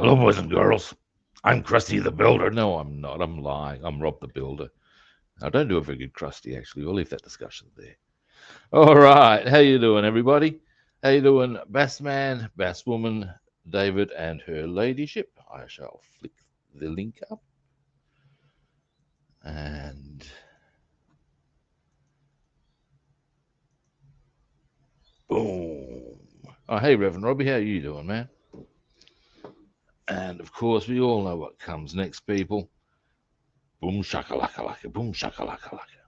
Hello, boys and girls. I'm Krusty the Builder. No, I'm not. I'm lying. I'm Rob the Builder. I don't do a very good Krusty, actually. We'll leave that discussion there. All right. How you doing, everybody? How you doing, Bassman, Basswoman, David, and her ladyship? I shall flick the link up. And boom. Oh, hey, Reverend Robbie. How you doing, man? And, of course, we all know what comes next, people. Boom shakalaka laka, boom shakalaka laka.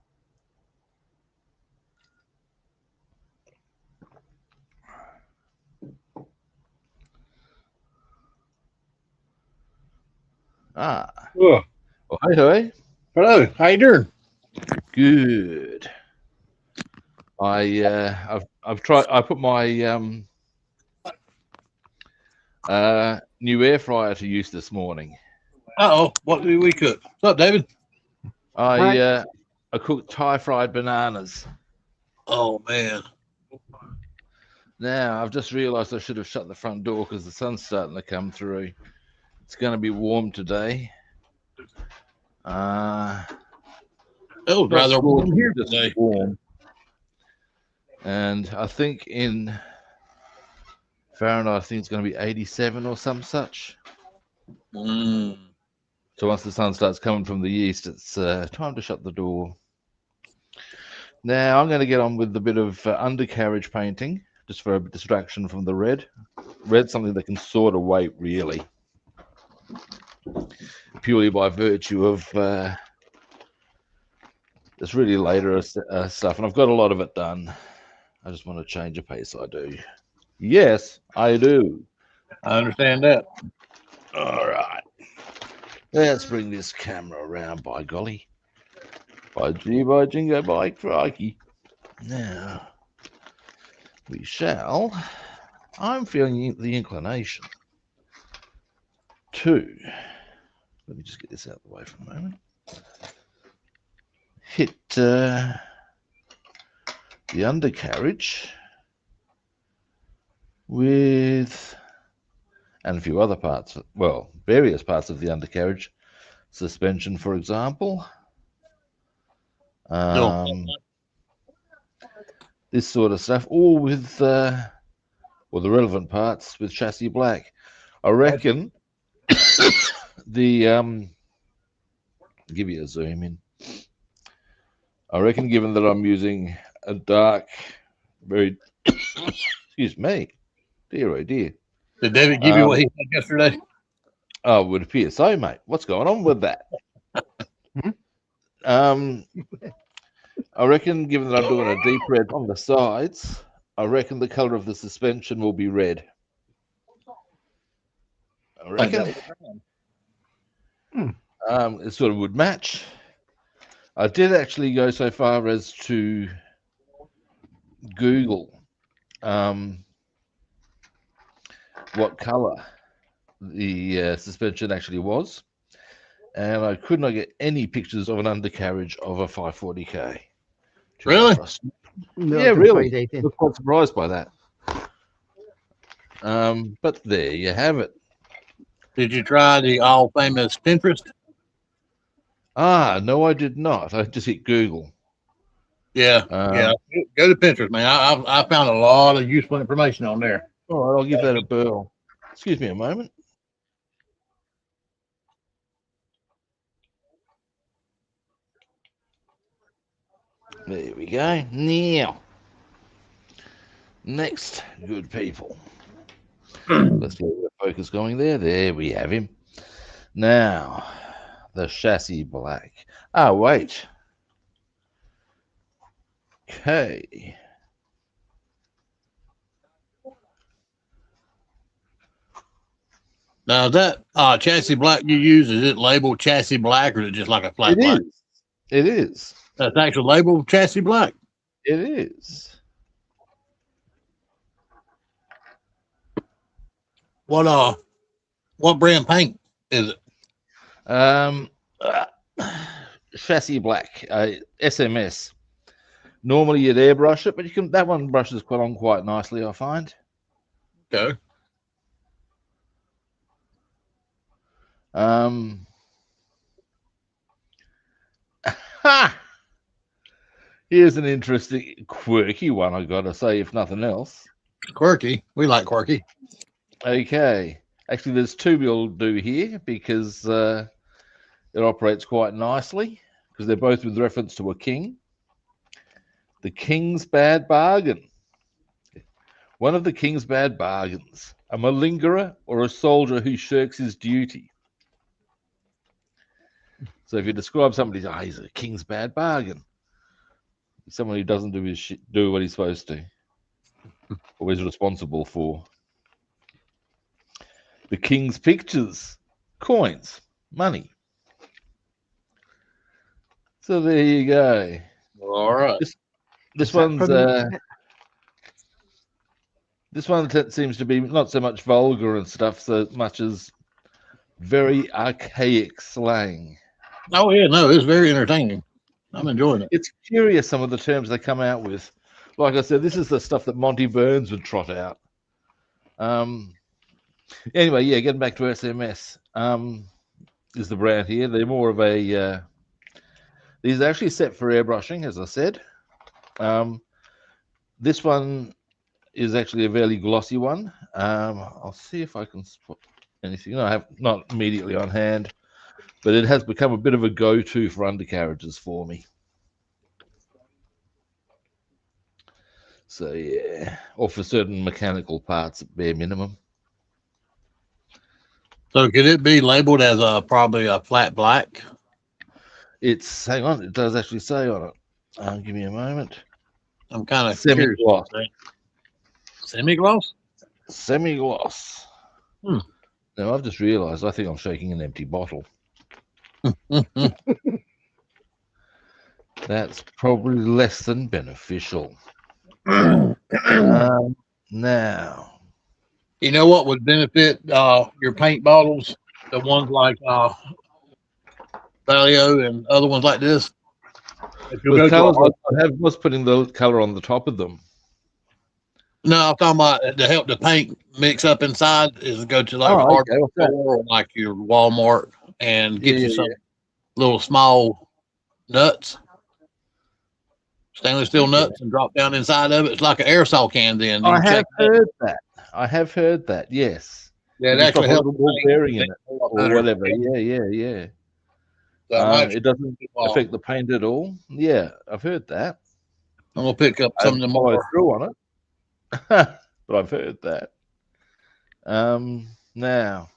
Ah, Oh, oh, hey. hello. How you doing? Good. I've tried. I put my new air fryer to use this morning. Uh-oh. What did we cook? What's up, David? I cooked Thai fried bananas. Oh, man. Now I've just realised I should have shut the front door because the sun's starting to come through. It's going to be warm today. It was rather warm here just today. warm. And I think in Fahrenheit, I think it's going to be 87 or some such. Mm. So once the sun starts coming from the east, it's time to shut the door. Now I'm going to get on with a bit of undercarriage painting, just for a distraction from the red. Red's something that can sort of wait, really, purely by virtue of it's really later stuff, and I've got a lot of it done. I just want to change a pace. I do. Yes, I do. I understand that. All right. Let's bring this camera around, by golly. By gee, by jingo, by crikey. Now, we shall. I'm feeling the inclination to. Let me just get this out of the way for a moment. Hit the undercarriage with. And a few other parts, well, various parts of the undercarriage. Suspension, for example. This sort of stuff, all with, the relevant parts with chassis black. I reckon the, give you a zoom in. I reckon given that I'm using a dark, very, excuse me, dear oh dear. Did David give you what he said yesterday? Oh, it would appear so, mate. What's going on with that? I reckon, given that I'm doing a deep red on the sides, I reckon the color of the suspension will be red. I reckon. It sort of would match. I did actually go so far as to Google what color the suspension actually was, and I could not get any pictures of an undercarriage of a 540k. Really? Yeah, really. I was quite surprised by that. But there you have it. Did you try the all famous Pinterest? No, I did not. I just hit Google. Yeah, yeah. Go to Pinterest, man. I found a lot of useful information on there. All right, I'll give that a burl. Excuse me a moment. There we go. Now, next, good people. Let's get the focus going there. There we have him. Now, the chassis black. Ah, wait. Okay. Now, is that chassis black you use, is it labeled chassis black or is it just like a flat black? It is. That's actual labeled chassis black? It is. What brand paint is it? Chassis black, SMS. Normally you'd airbrush it, but that one brushes quite nicely, I find. Okay. Um, ha! Here's an interesting, quirky one, I gotta say, if nothing else. Quirky. We like quirky. Okay. Actually, there's two we'll do here because it operates quite nicely because they're both with reference to a king. The king's bad bargain. One of the king's bad bargains. A malingerer or a soldier who shirks his duty. So if you describe somebody, he's a king's bad bargain. Someone who doesn't do what he's supposed to, or is responsible for. The king's pictures, coins, money. So there you go. All right. This one's this one seems to be not so much vulgar and stuff, so much as very archaic slang. Oh yeah, no, it's very entertaining. I'm enjoying it. It's curious some of the terms they come out with. Like I said, this is the stuff that Monty Burns would trot out. Anyway, yeah, getting back to SMS. Is the brand here. They're more of a these are actually set for airbrushing, as I said. This one is actually a fairly glossy one. I'll see if I can spot anything. I have not immediately on hand, but it has become a bit of a go-to for undercarriages for me. So yeah, or for certain mechanical parts at bare minimum. So could it be labeled as probably a flat black? It's, hang on, it does actually say on it. Give me a moment. I'm kind of semi-gloss. Semi-gloss? Semi-gloss. Now I've just realised I think I'm shaking an empty bottle. That's probably less than beneficial. Now, you know what would benefit your paint bottles? The ones like Valio and other ones like this. I was putting the color on the top of them. No, I'm talking about to help the paint mix up inside is go to like a hardware store, like your Walmart, and get you some little small nuts, stainless steel nuts, and drop down inside of it. It's like an aerosol can. Then I have heard that. I have heard that. Yes. Yeah, it actually helps ball bearing in it or whatever. Yeah. It doesn't affect the paint at all. Yeah, I've heard that. I'm gonna pick up some of them more through on it. But I've heard that. Now,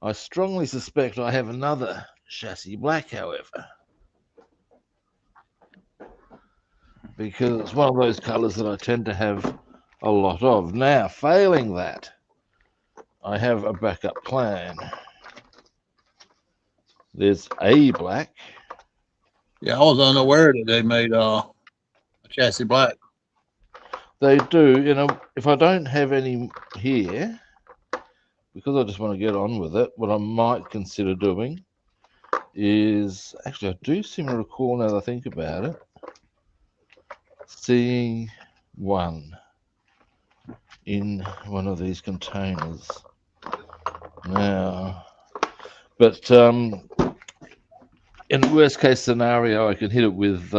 I strongly suspect I have another chassis black, however, because it's one of those colours that I tend to have a lot of. Now, failing that, I have a backup plan. There's a black. Yeah, I was unaware that they made a chassis black. They do, if I don't have any here, because I just want to get on with it, what I might consider doing is, actually I do seem to recall now that I think about it, seeing one in one of these containers. Now, but in the worst case scenario, I can hit it with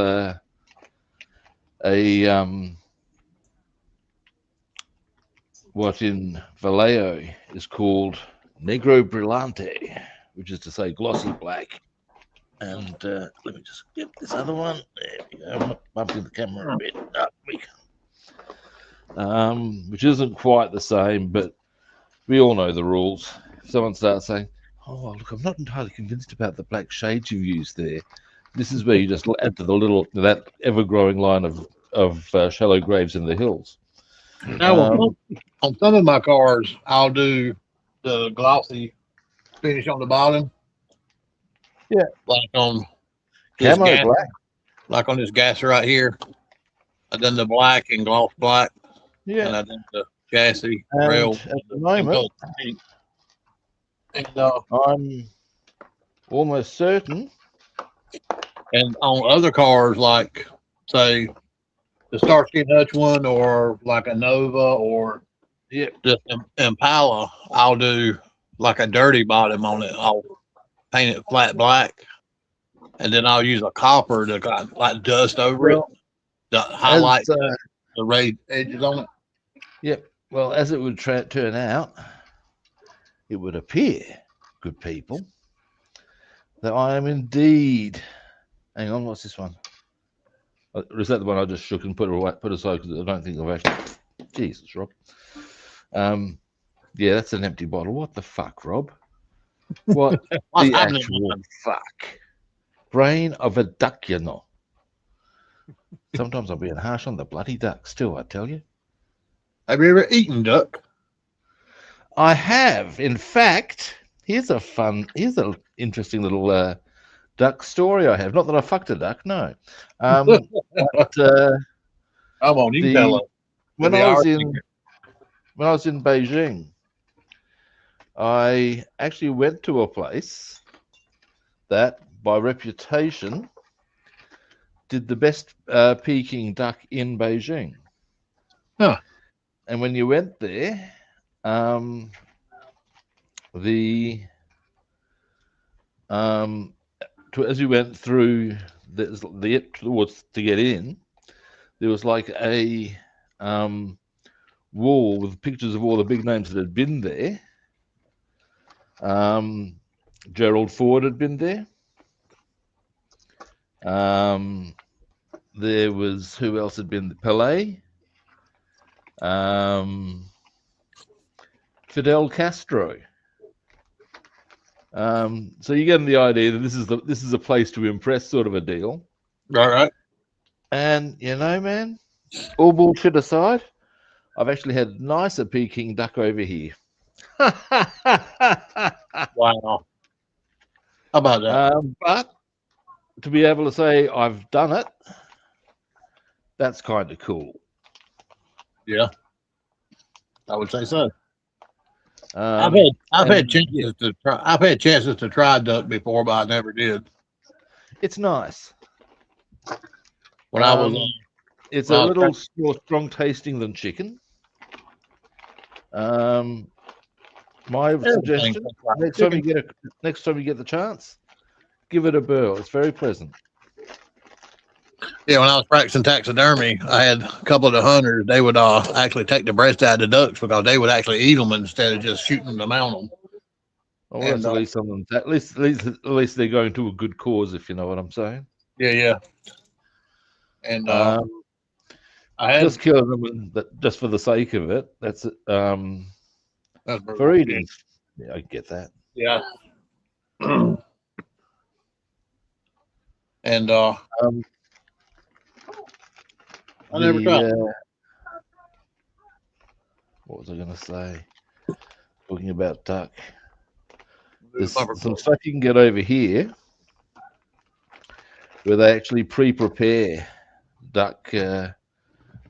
what in Vallejo is called Negro Brillante, which is to say glossy black. And let me just get this other one. There we go. I'm bumping the camera a bit. Which isn't quite the same, but we all know the rules. If someone starts saying, "Oh, look, I'm not entirely convinced about the black shades you've used there," this is where you just add to that ever-growing line of shallow graves in the hills. Now, on some of my cars, I'll do the glossy finish on the bottom. Yeah, like on this gas, black. Like on this gasser right here. I've done the black and gloss black. Yeah, and I've done the chassis rail. At the moment, and I'm almost certain. And on other cars, like say the Starsky and Hutch one, or like a Nova, or just Impala, I'll do like a dirty bottom on it. I'll paint it flat black, and then I'll use a copper to got like dust over it Well, to highlight the raised edges on it. Yep. Well, as it would turn out, it would appear, good people, that I am indeed. Hang on, what's this one? Or is that the one I just shook and put aside because I don't think I've actually. Jesus, Rob. Yeah, that's an empty bottle. What the fuck, Rob? What the actual fuck? Brain of a duck, you know. Sometimes I'm being harsh on the bloody ducks too, I tell you. Have you ever eaten duck? I have. In fact, here's an interesting little duck story I have. Not that I fucked a duck, no. But, come on, you can tell us. When I was in Beijing, I actually went to a place that, by reputation, did the best Peking duck in Beijing. Huh. And when you went there, as you went through towards to get in, there was like a wall with pictures of all the big names that had been there. Gerald Ford had been there. There was, who else had been? Pelé. Fidel Castro. So you're getting the idea that this is a place to impress, sort of a deal. Right. And you know, man, all bullshit aside, I've actually had nicer Peking duck over here. Wow. How about that? But to be able to say I've done it, that's kind of cool. Yeah, I would say so. I've had chances to try. I've had chances to try duck before, but I never did. It's nice. When I was, it's a little more strong tasting than chicken. My suggestion: next time you get the chance, give it a burl. It's very pleasant. Yeah, when I was practicing taxidermy, I had a couple of the hunters. They would actually take the breast out of the ducks because they would actually eat them instead of just shooting them out them. Well, that's at least something. At least they're going to a good cause, if you know what I'm saying. Yeah. And I had just killing them just for the sake of it. That's for eating. Yeah, I get that. Yeah. And I never tried. What was I going to say? Talking about duck. There's some stuff you can get over here where they actually pre-prepare duck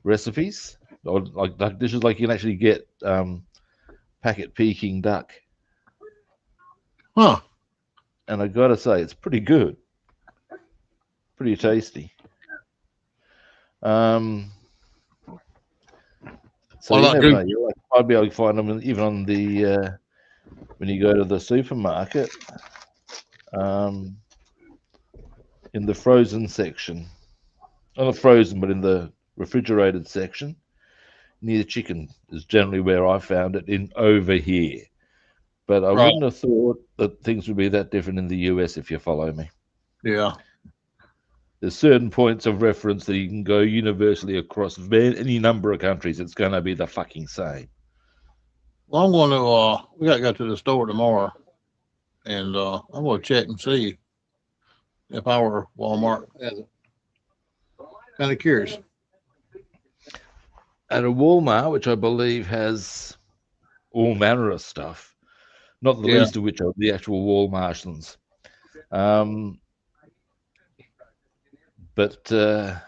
recipes, or like duck dishes. Like you can actually get packet Peking duck. Huh. And I got to say, it's pretty good. Pretty tasty. So you never know. You might be able to find them even on the when you go to the supermarket, in the frozen section. Not frozen, but in the refrigerated section near the chicken is generally where I found it over here. But I wouldn't have thought that things would be that different in the US, if you follow me. Yeah. There's certain points of reference that you can go universally across any number of countries. It's going to be the fucking same. Well, I'm going to, we got to go to the store tomorrow, and I'm going to check and see if our Walmart has it. Kind of curious. At a Walmart, which I believe has all manner of stuff, not the least of which are the actual wall Martians. But the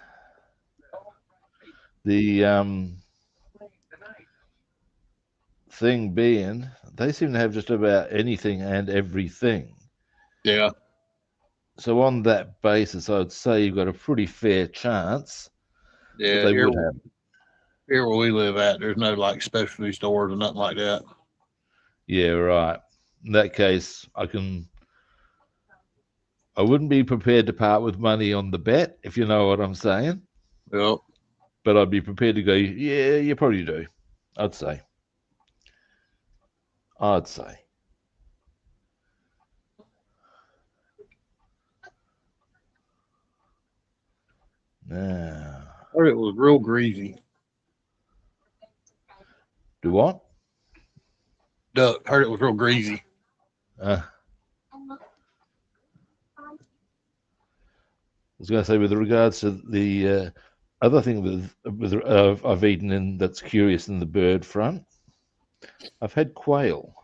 thing being, they seem to have just about anything and everything. Yeah. So on that basis, I'd say you've got a pretty fair chance that they would have. Here where we live at, there's no like specialty stores or nothing like that. Yeah, right. in that case, I wouldn't be prepared to part with money on the bet, if you know what I'm saying. Yep. But I'd be prepared to go, yeah, you probably do. I'd say. Now, I heard it was real greasy. do what? Duck. Heard it was real greasy. I was going to say, with regards to the other thing I've eaten in that's curious in the bird front, I've had quail,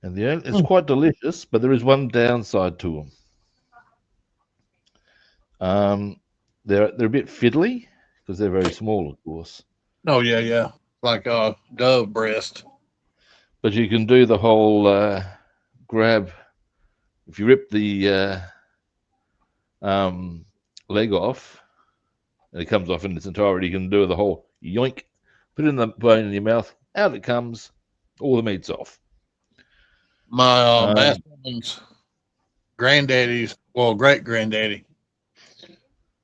and it's quite delicious. But there is one downside to them. They're a bit fiddly because they're very small, of course. Oh yeah, like dove breast. But you can do the whole grab. If you rip the leg off, and it comes off in its entirety, you can do the whole yoink, put it in the bone in your mouth, out it comes, all the meat's off. My Bassman's granddaddy's, well, great granddaddy,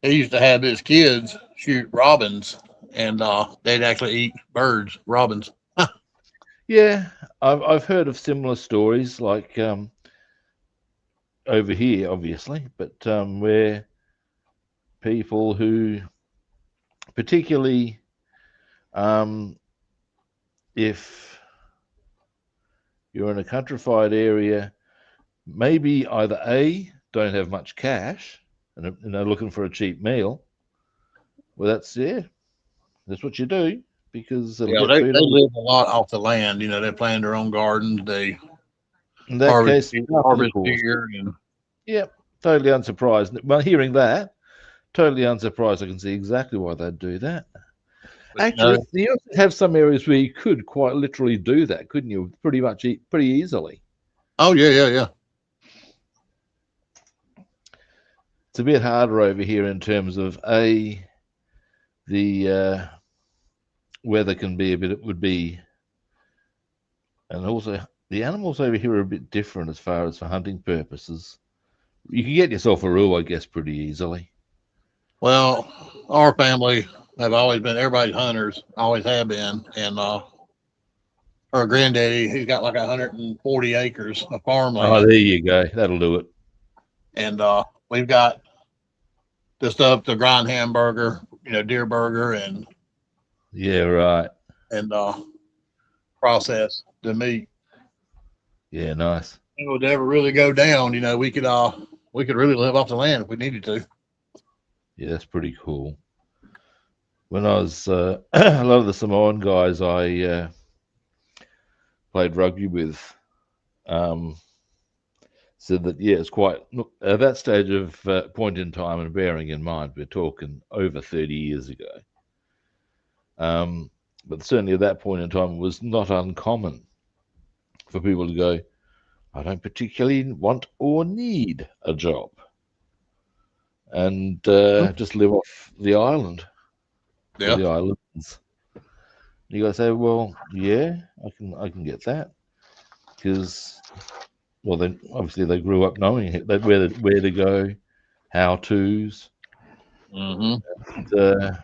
he used to have his kids shoot robins, and they'd actually eat birds, robins. Yeah, I've heard of similar stories, like over here, obviously, but where people who, particularly if you're in a countrified area, maybe either A, don't have much cash and they're looking for a cheap meal. Well, that's what you do, because Yeah, they live a lot off the land. They plant their own gardens. They in that case, harvest here. Yep, totally unsurprised. Well, hearing that, totally unsurprised. I can see exactly why they'd do that. But actually, you also have some areas where you could quite literally do that, couldn't you? Pretty easily. Oh yeah. It's a bit harder over here in terms of the weather can be would be, and also the animals over here are a bit different as far as for hunting purposes. You can get yourself a rule, I guess, pretty easily. Well, our family have always been, everybody's hunters, always have been, and our granddaddy, he's got like 140 acres of farmland. Oh, there you go. That'll do it. And we've got the stuff to grind hamburger, deer burger, and yeah, right, and process the meat. Yeah, nice. It would never really go down. We could really live off the land if we needed to. Yeah, that's pretty cool. When I was a lot of the Samoan guys I played rugby with said that, yeah, it's quite, look, at that stage of point in time, and bearing in mind we're talking over 30 years ago, but certainly at that point in time it was not uncommon for people to go, I don't particularly want or need a job, and just live off the island. Yeah. The islands. You gotta say, well, yeah, I can get that, because, well, then obviously they grew up knowing where to go, how tos. Mm-hmm.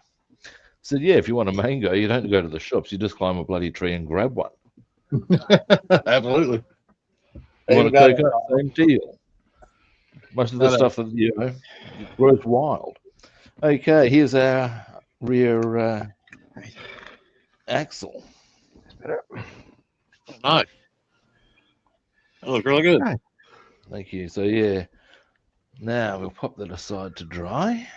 Said, yeah, if you want a mango, you don't go to the shops. You just climb a bloody tree and grab one. Absolutely. You want a coconut? Same deal. Most of the stuff that grows wild. Okay, here's our rear axle. Nice. That looks really good. Thank you. So yeah, now we'll pop that aside to dry.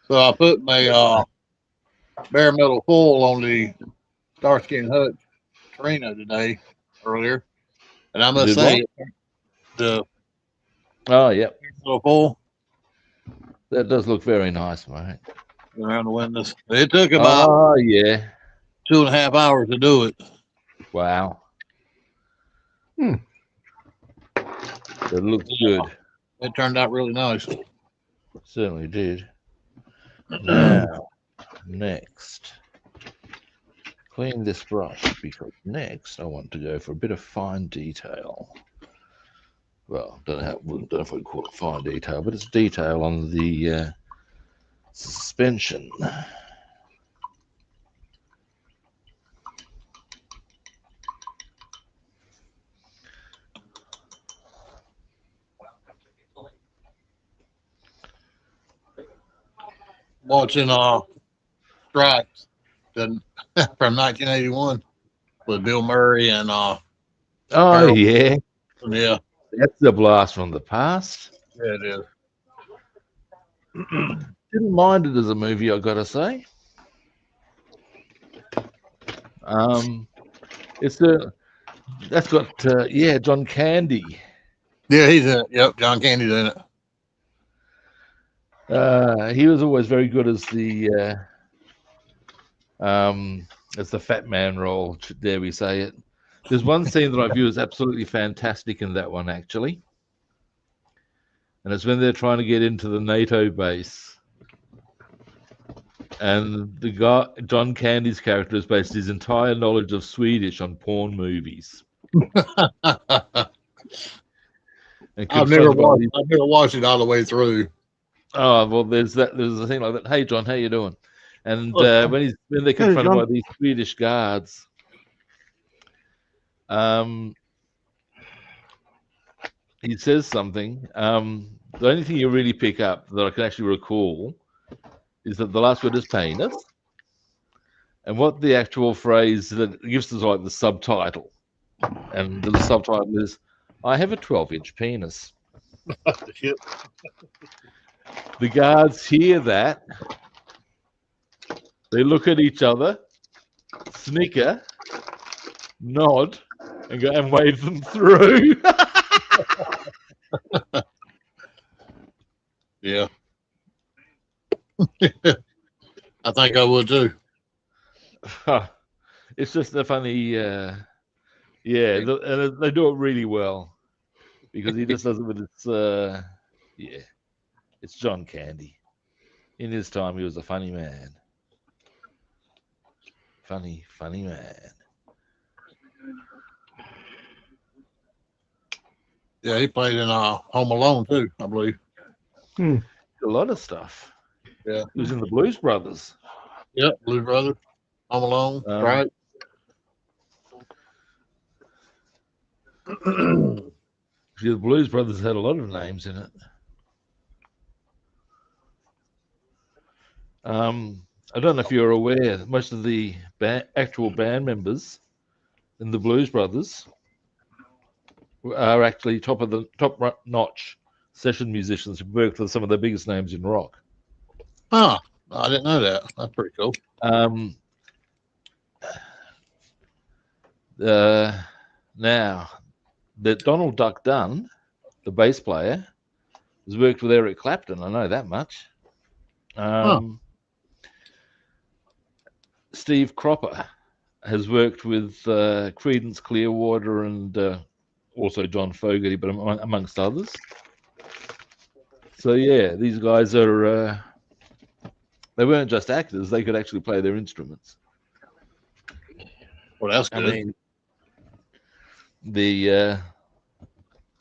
So I put my bare metal full on the Starsky and Hutch Torino today earlier, and I must say the yep, metal full, that does look very nice, mate. Around the windows. It took about 2.5 hours to do it. Wow. It looks good. It turned out really nice. Certainly did. Now, next, clean this brush because next I want to go for a bit of fine detail. Well, don't know if I call it fine detail, but it's detail on the suspension. Watching Stripes from 1981 with Bill Murray and Oh Harold. yeah, Yeah, that's the blast from the past. yeah, it is. Didn't mind it as a movie, I gotta say. It's that's got John Candy. Yeah, he's in it. Yep, John Candy's in it. He was always very good as the fat man role. Dare we say it? There's one scene that I view as absolutely fantastic in that one, actually, and it's when they're trying to get into the NATO base, and the guy John Candy's character has based his entire knowledge of Swedish on porn movies. I've never watched it all the way through. Oh well, there's a thing like that. Hey John, how you doing? And when they're confronted by these Swedish guards, he says something. The only thing you really pick up that I can actually recall is that the last word is penis, and what the actual phrase that gives us like the subtitle, and the subtitle is, "I have a 12-inch penis." The guards hear that. They look at each other, snicker, nod, and go and wave them through. Yeah. I think I would too. It's just a funny, and they do it really well because he just does it with it's John Candy. In his time, he was a funny man. Funny man. Yeah, he played in Home Alone too, I believe. A lot of stuff. Yeah, he was in the Blues Brothers. Yep, Blues Brothers, Home Alone, right? The Blues Brothers had a lot of names in it. I don't know if you're aware, most of the actual band members in the Blues Brothers are actually top-notch session musicians who worked with some of the biggest names in rock. Oh, I didn't know that. That's pretty cool. Now, that Donald Duck Dunn, the bass player, has worked with Eric Clapton. I know that much. Steve Cropper has worked with Creedence Clearwater and also John Fogerty, but amongst others. So yeah, these guys are they weren't just actors; they could actually play their instruments. Well, that's good. I mean,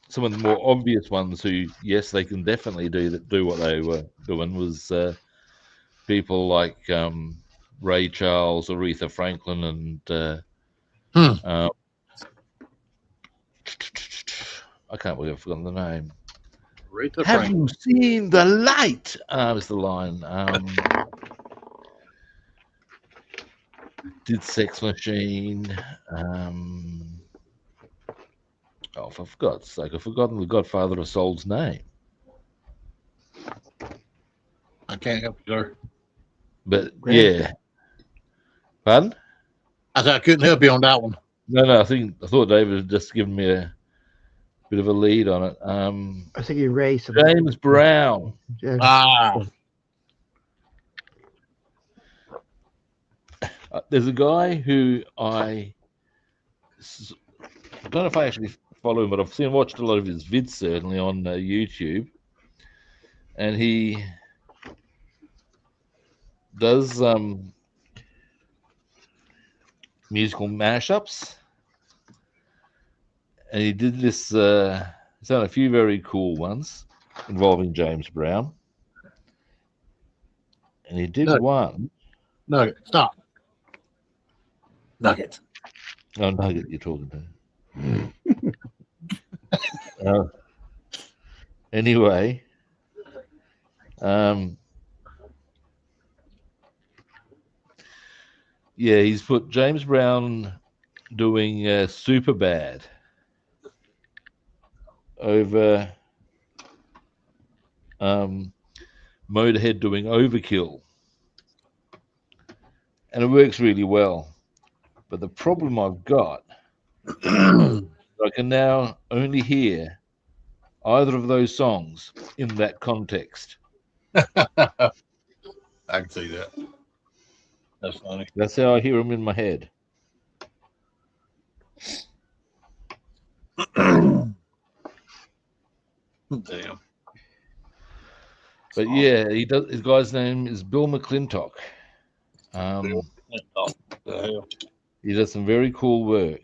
some of the more obvious ones who, yes, they can definitely do what they were doing was people like Ray Charles, Aretha Franklin, and I can't believe I've forgotten the name. Aretha Have Franklin. you seen the light? Was the line. Did Sex Machine. Oh, for God's sake, I've forgotten the Godfather of Soul's name. I can't help you, sir. But yeah. Pardon? I said I couldn't help you on that one. No, I thought David had just given me a bit of a lead on it. I was thinking Ray. James Brown. There's a guy who I don't know if I actually follow him, but I've watched a lot of his vids certainly on YouTube, and he does musical mashups, and he did this. He's done a few very cool ones involving James Brown, and he did one. Nugget, stop. Nugget. Oh, Nugget, you're talking to. Anyway, yeah, he's put James Brown doing Super Bad over Motorhead doing Overkill, and it works really well. But the problem I've got, I can now only hear either of those songs in that context. I can see that. That's funny. That's how I hear them in my head. Damn. But yeah, he does. His guy's name is Bill McClintock. He does some very cool work.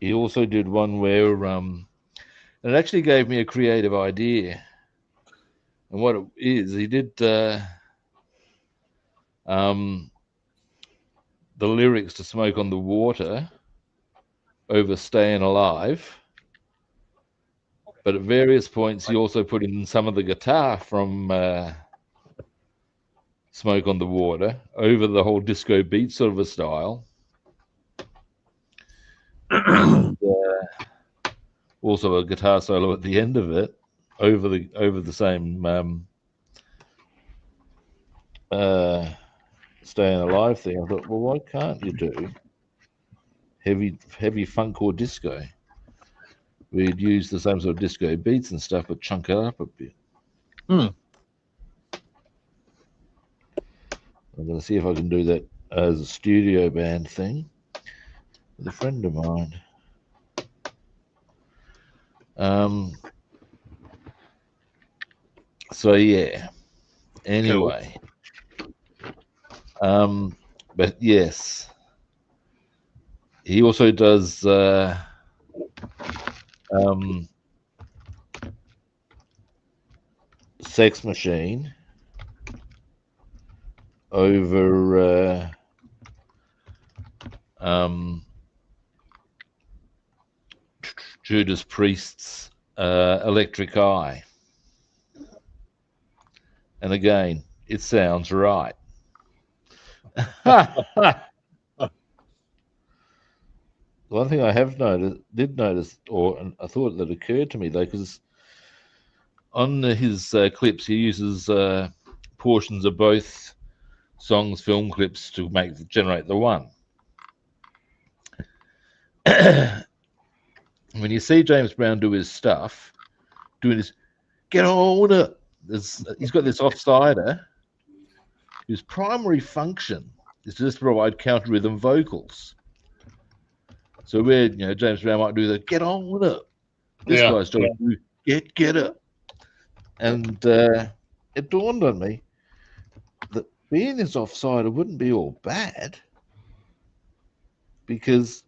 He also did one where it actually gave me a creative idea. And what it is, he did the lyrics to Smoke on the Water over Staying Alive. But at various points, he also put in some of the guitar from Smoke on the Water over the whole disco beat sort of a style. And also a guitar solo at the end of it over the same Staying Alive thing. I thought, well, why can't you do heavy funk or disco? We'd use the same sort of disco beats and stuff, but chunk it up a bit. I'm going to see if I can do that as a studio band thing with a friend of mine. So yeah. Anyway. But yes. He also does Sex Machine over Judas Priest's Electric Eye. And again, it sounds right. One thing I did notice, or a thought that occurred to me though, because on his clips he uses portions of both songs, film clips to generate the one. When you see James Brown do his stuff, doing his get on it, he's got this offsider whose primary function is to just provide counter rhythm vocals. So where James Brown might do the get on with it, this guy's trying to do get up. And it dawned on me that being his offsider wouldn't be all bad, because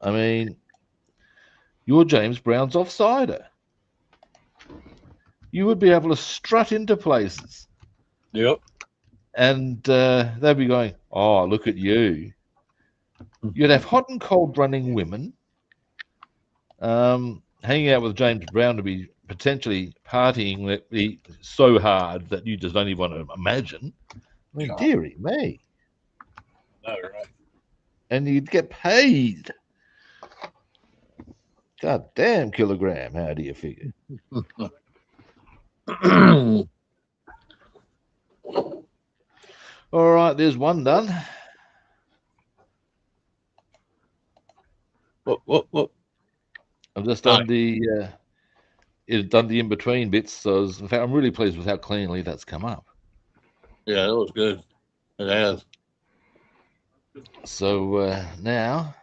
I mean, you're James Brown's offsider. You would be able to strut into places. Yep. And they'd be going, oh, look at you. You'd have hot and cold running women hanging out with James Brown to be potentially partying so hard that you just don't even want to imagine. I mean, dearie me. No, right. And you'd get paid. God damn, kilogram. How do you figure? All right, there's one done. What? I've just done the in between bits. So in fact, I'm really pleased with how cleanly that's come up. Yeah, that was good. It has. So now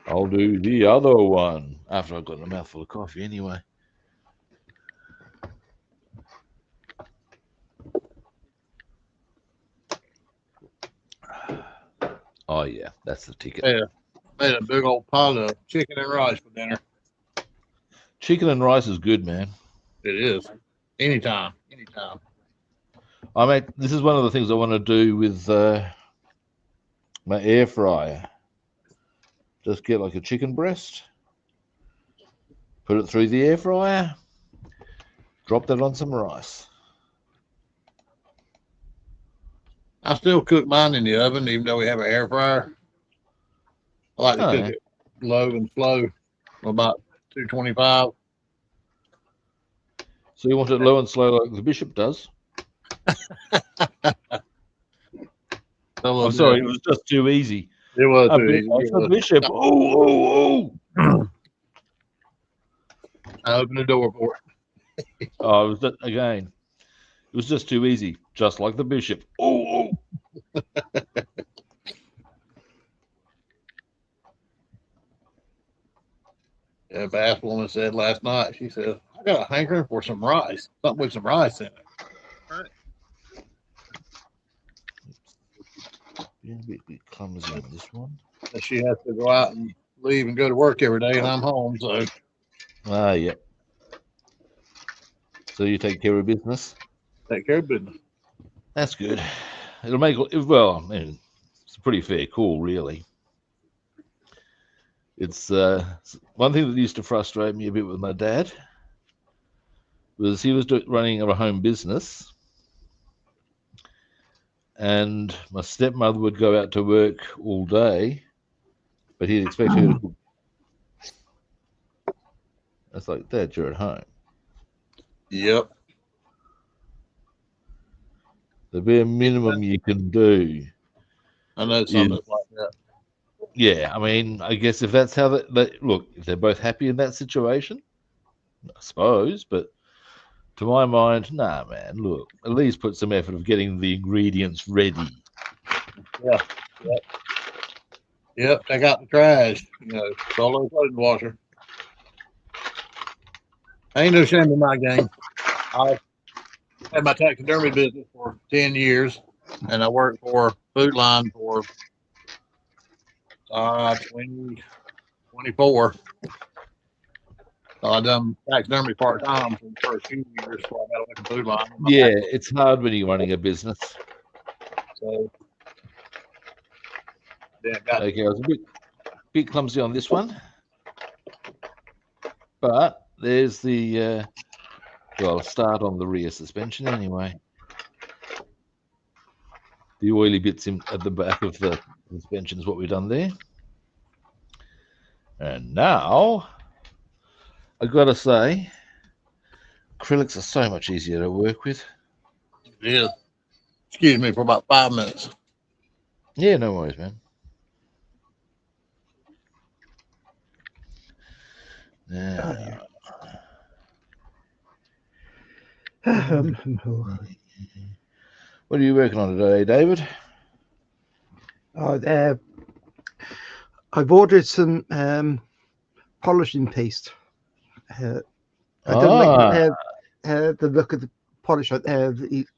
I'll do the other one after I've got a mouthful of coffee anyway. Oh yeah, that's the ticket. Yeah, made a big old pot of chicken and rice for dinner. Chicken and rice is good, man. It is. Anytime. I mean, this is one of the things I want to do with my air fryer. Just get like a chicken breast, put it through the air fryer, drop that on some rice. I still cook mine in the oven, even though we have an air fryer. I like to cook it low and slow, about 225. So you want it low and slow like the bishop does? I'm sorry, it was just too easy. It was too easy. The bishop. Oh. I opened the door for it. Oh, it was again. It was just too easy, just like the bishop. Oh. Yeah, Bass woman said last night, she said, I got a hankering for some rice, something with some rice in it. Right. Yeah, a bit clumsy on this one. And she has to go out and leave and go to work every day, and I'm home, so. Yeah. So you take care of business? Take care of business. That's good. It'll make, well, I mean, it's a pretty fair call, really. It's one thing that used to frustrate me a bit with my dad was he was running a home business, and my stepmother would go out to work all day, but he'd expect her to cook. It's like, Dad, you're at home. Yep. The bare minimum you can do. I know some like that. Yeah, I mean, I guess if that's how they look, if they're both happy in that situation, I suppose, but to my mind, nah, man, look, at least put some effort of getting the ingredients ready. Yeah. Yep, take out the trash, solo clothing washer. Ain't no shame in my game. I had my taxidermy business for 10 years, and I worked for Food Line for 24. So I done taxidermy part time for the first few years before I got away from Food Line. Yeah, it's hard when you're running a business. So okay, I was a bit clumsy on this one, but there's the well, I'll start on the rear suspension anyway. The oily bits at the back of the suspension is what we've done there. And now, I've got to say, acrylics are so much easier to work with. Yeah. Excuse me for about 5 minutes. Yeah, no worries, man. Now, what are you working on today, David? I've ordered some polishing paste. I don't like the look of the polish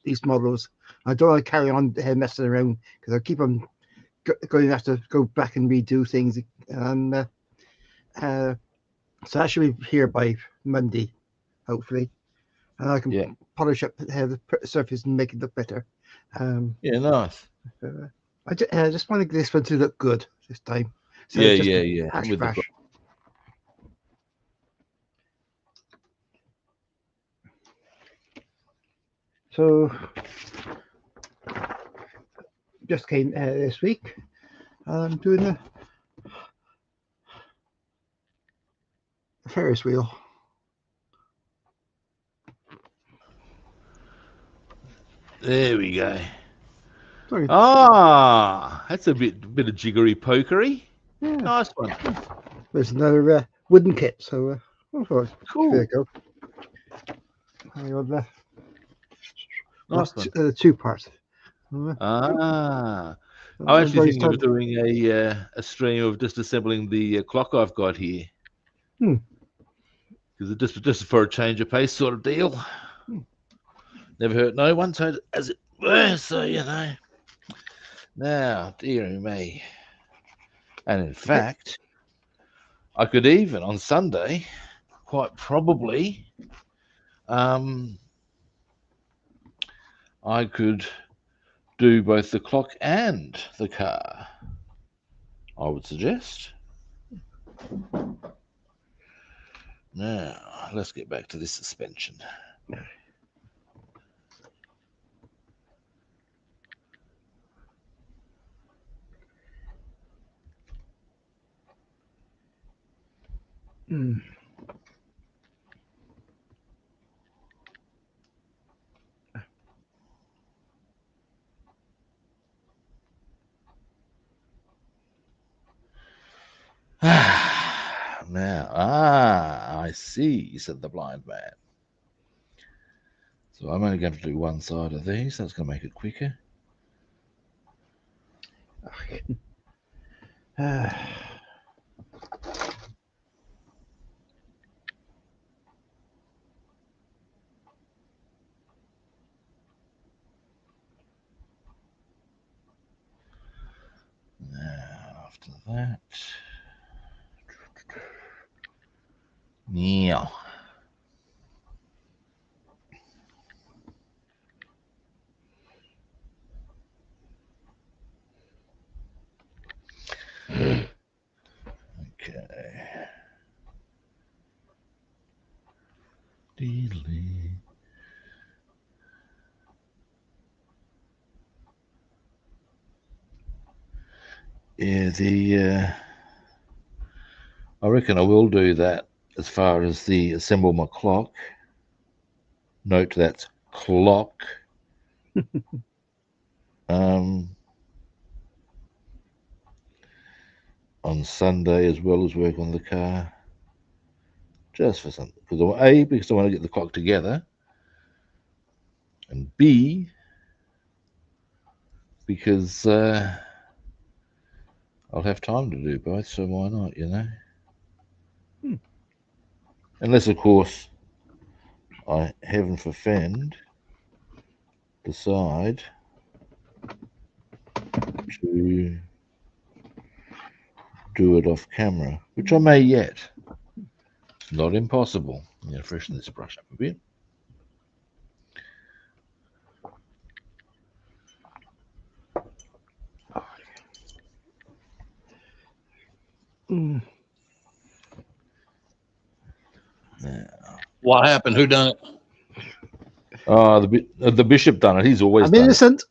these models. I don't want to carry on messing around because I keep on going to have to go back and redo things. And so that should be here by Monday, hopefully. And I can polish up the surface and make it look better. Yeah, nice. I just want this one to look good this time. So yeah. So just came this week. I'm doing a Ferris wheel. There we go. Sorry. Ah, that's a bit of jiggery pokery. Yeah. Nice one. There's another wooden kit, so cool. There you go. Nice one. 2 parts. I'm actually thinking of doing a stream of just assembling the clock I've got here. Because it's just for a change of pace sort of deal. Never hurt no one, so as it were. So Now, dear me, And in fact, I could even on Sunday, quite probably, I could do both the clock and the car, I would suggest. Now, let's get back to this suspension. Mm. Now, I see, said the blind man. So I'm only going to do one side of these. That's going to make it quicker. Okay. Now, after that, yeah. Okay. Deedly. Yeah, I reckon I will do that as far as the assemble my clock. Note that's clock. On Sunday as well as work on the car. Just for something. Because I want to get the clock together. And B, because I'll have time to do both, so why not, you know? Unless, of course, I, heaven forfend, decide to do it off camera, which I may yet. It's not impossible. I'm going to freshen this brush up a bit. Mm. Now, What happened? Who done it? the bishop done it. He's always I'm done innocent.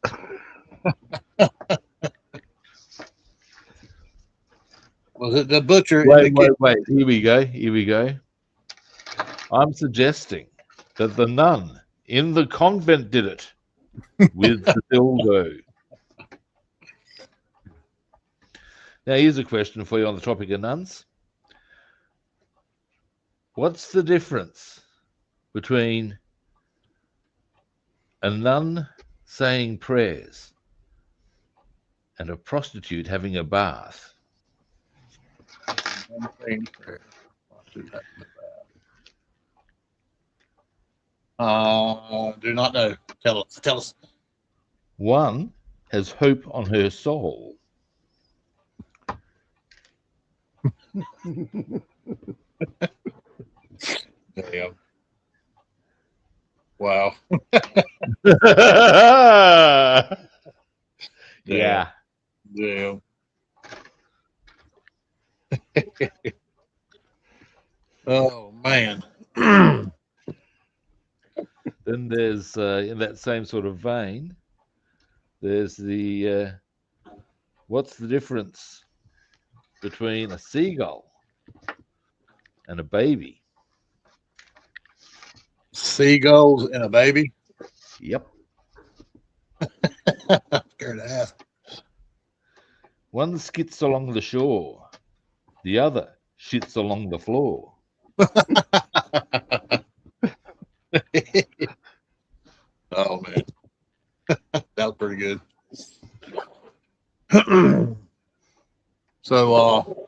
Was it the butcher? Wait. Here we go. I'm suggesting that the nun in the convent did it with the dildo. Now, here's a question for you on the topic of nuns. What's the difference between a nun saying prayers and a prostitute having a bath? Do not know. Tell us. One has hope on her soul. Damn. Wow. Yeah. Damn. Oh man. Then there's in that same sort of vein, there's the what's the difference between a seagull and a baby? Seagulls and a baby. Yep. Scared to ask. One skits along the shore, the other shits along the floor. Oh man. That was pretty good. So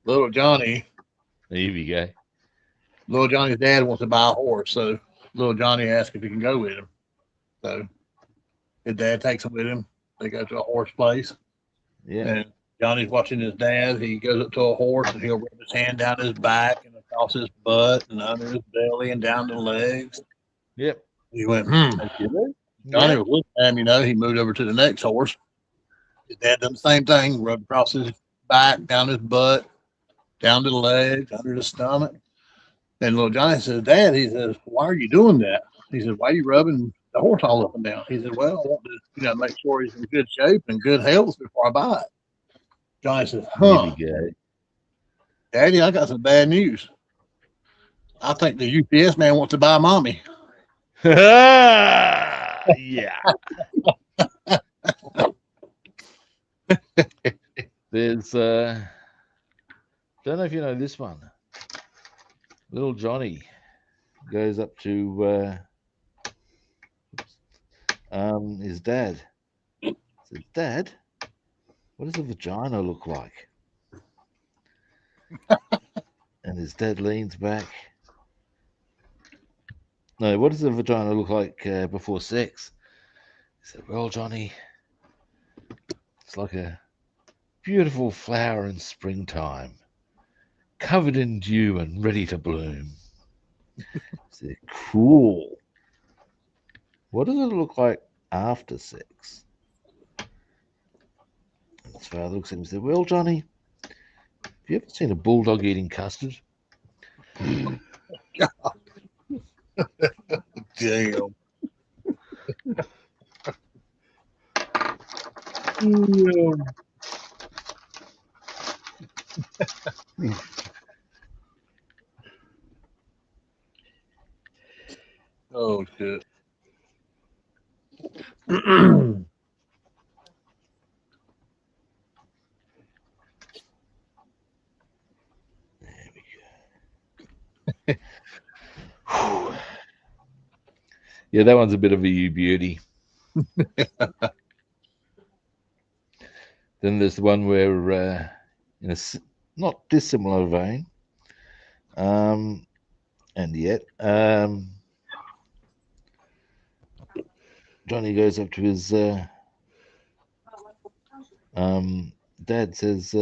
little Johnny. Here we go. Little Johnny's dad wants to buy a horse, so little Johnny asks if he can go with him. So his dad takes him with him. They go to a horse place. Yeah. And Johnny's watching his dad. He goes up to a horse and he'll rub his hand down his back and across his butt and under his belly and down the legs. Yep. He went, Johnny Yep. was looking at him, he moved over to the next horse. His dad done the same thing, rubbed across his back, down his butt, down to the legs, under the stomach. And little Johnny says, Dad, he says, why are you doing that? He said, why are you rubbing the horse all up and down? He said, well, I want to, make sure he's in good shape and good health before I buy it. Johnny says, Daddy, I got some bad news. I think the UPS man wants to buy Mommy. Yeah. There's don't know if you know this one. Little Johnny goes up to his dad. Says, Dad, what does a vagina look like? And his dad leans back. No, what does a vagina look like before sex? He said, well, Johnny, it's like a beautiful flower in springtime, covered in dew and ready to bloom. I said, cool. What does it look like after sex? And his father looks at him and said, well, Johnny, have you ever seen a bulldog eating custard? Damn. Oh, shit. Yeah, that one's a bit of a you beauty. Then there's the one where, in a not dissimilar vein, and yet, Johnny goes up to his dad, says,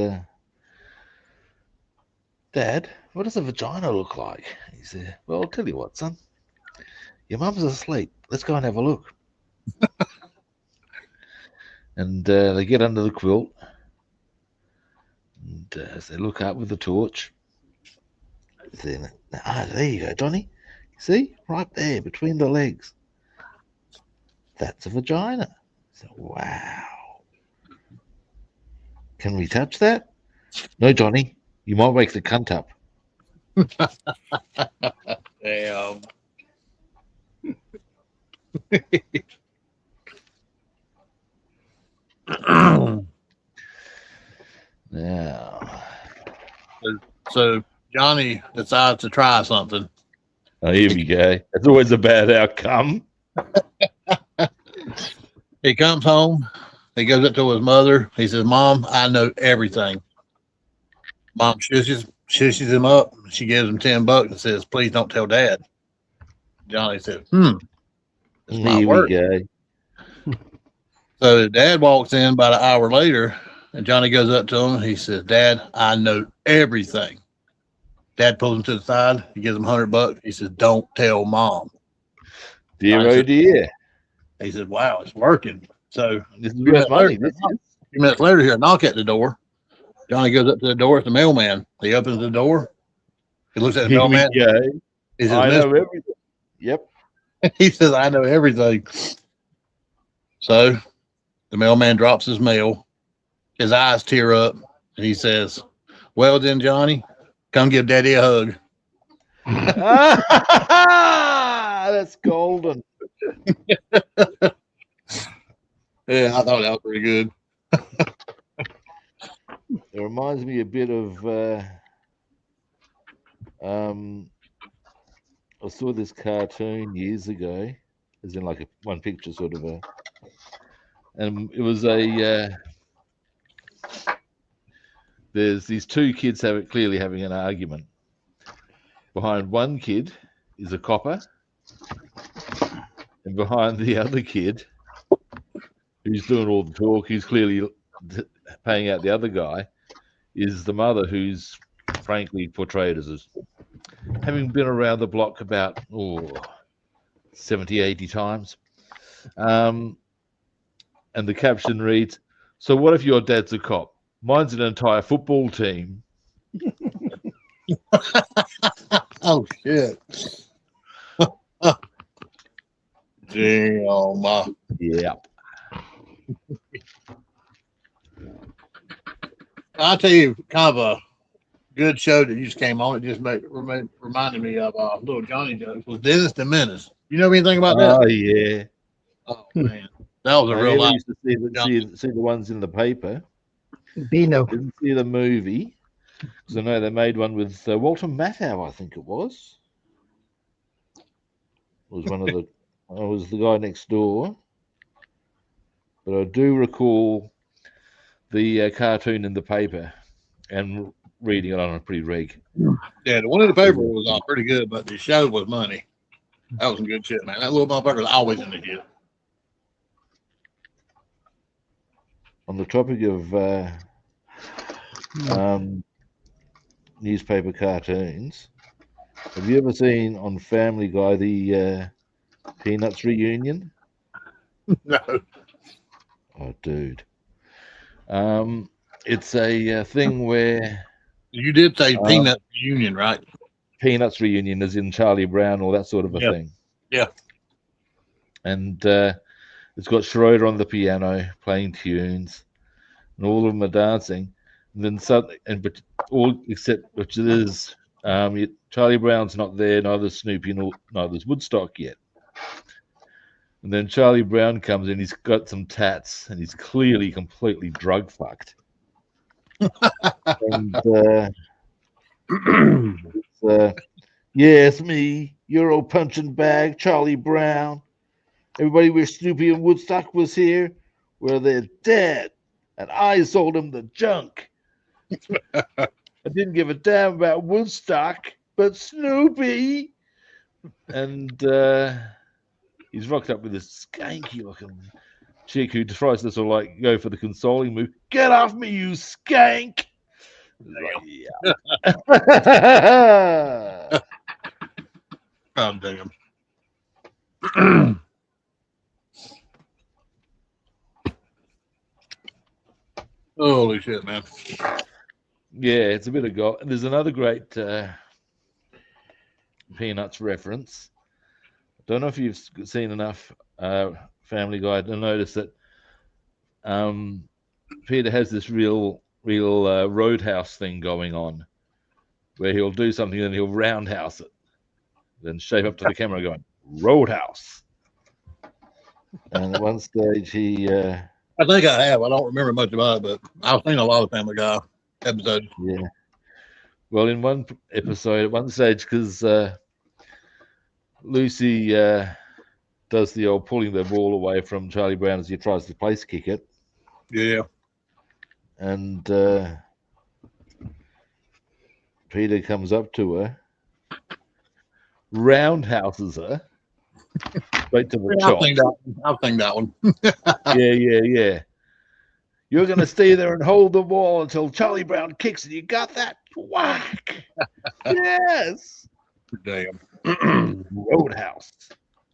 Dad, what does a vagina look like? He said, well, I'll tell you what, son. Your mum's asleep. Let's go and have a look. And they get under the quilt. And as they look up with the torch, then, there you go, Johnny. See? Right there, between the legs. That's a vagina. So, wow. Can we touch that? No, Johnny. You might wake the cunt up. Damn. Now. So Johnny decides to try something. Oh, here we go. That's always a bad outcome. He comes home. He goes up to his mother. He says, Mom, I know everything. Mom shushes him up. She gives him $10 and says, please don't tell Dad. Johnny said, it's my work. Here we go. So Dad walks in about an hour later, and Johnny goes up to him. He says, Dad, I know everything. Dad pulls him to the side. He gives him $100. He says, don't tell Mom. Dear, oh dear. He said, wow, it's working. So this is real money. A few minutes later, here, a knock at the door. Johnny goes up to the door. It's the mailman. He opens the door. He looks at the mailman. Yeah. He says, I know everything. Yep. He says, I know everything. So the mailman drops his mail. His eyes tear up. And he says, well then, Johnny, come give Daddy a hug. That's golden. Yeah, I thought that was pretty good. It reminds me a bit of I saw this cartoon years ago, as in like one picture sort of and it was there's these two kids clearly having an argument. Behind one kid is a copper, and behind the other kid, who's doing all the talk, who's clearly paying out the other guy is the mother, who's frankly portrayed as having been around the block about 70, 80 times. And the caption reads, "So what if your dad's a cop? Mine's an entire football team." Oh shit! Damn. Yeah. I'll tell you, kind of a good show that just came on. It just reminded me of Little Johnny jokes. Was Dennis the Menace? You know anything about that? Oh yeah. Oh man, that was a real I life. used to see the ones in the paper. Beano. Didn't see the movie because I know they made one with Walter Matthau. I think it was. Was one of the. I was the guy next door. But I do recall the cartoon in the paper and reading it on a pretty reg. Yeah, the one in the paper was pretty good, but the show was money. That was some good shit, man. That little motherfucker was always in the shit. On the topic of newspaper cartoons, have you ever seen on Family Guy the Peanuts reunion? No. Oh, dude. It's a thing where You did say Peanut Union, right? Peanuts reunion is in Charlie Brown or that sort of a thing. Yeah. And it's got Schroeder on the piano playing tunes, and all of them are dancing. And then suddenly, but all except which it is, Charlie Brown's not there, neither Snoopy, neither's Woodstock yet. And then Charlie Brown comes in. He's got some tats, and he's clearly completely drug fucked. And yes, me, Euro punching bag, Charlie Brown. Everybody wish Snoopy and Woodstock was here. Well, they're dead, and I sold them the junk. I didn't give a damn about Woodstock, but Snoopy. And he's rocked up with this skanky looking chick who tries to sort of like go for the consoling move. Get off me, you skank! Like, yeah. Oh, damn. Holy shit, man. Yeah, it's a bit of gold. There's another great Peanuts reference. Don't know if you've seen enough Family Guy to notice that Peter has this real roadhouse thing going on, where he'll do something and he'll roundhouse it, then shape up to the camera going roadhouse. And at one stage he I think I have. I don't remember much about it, but I've seen a lot of Family Guy episodes. Yeah. Well, in one episode, at one stage, because Lucy does the old pulling the ball away from Charlie Brown as he tries to place kick it. Yeah. And Peter comes up to her, roundhouses her, straight to the chops. I've seen that one. Yeah. You're going to stay there and hold the ball until Charlie Brown kicks it. You got that? Whack. Yes. Damn. Roadhouse.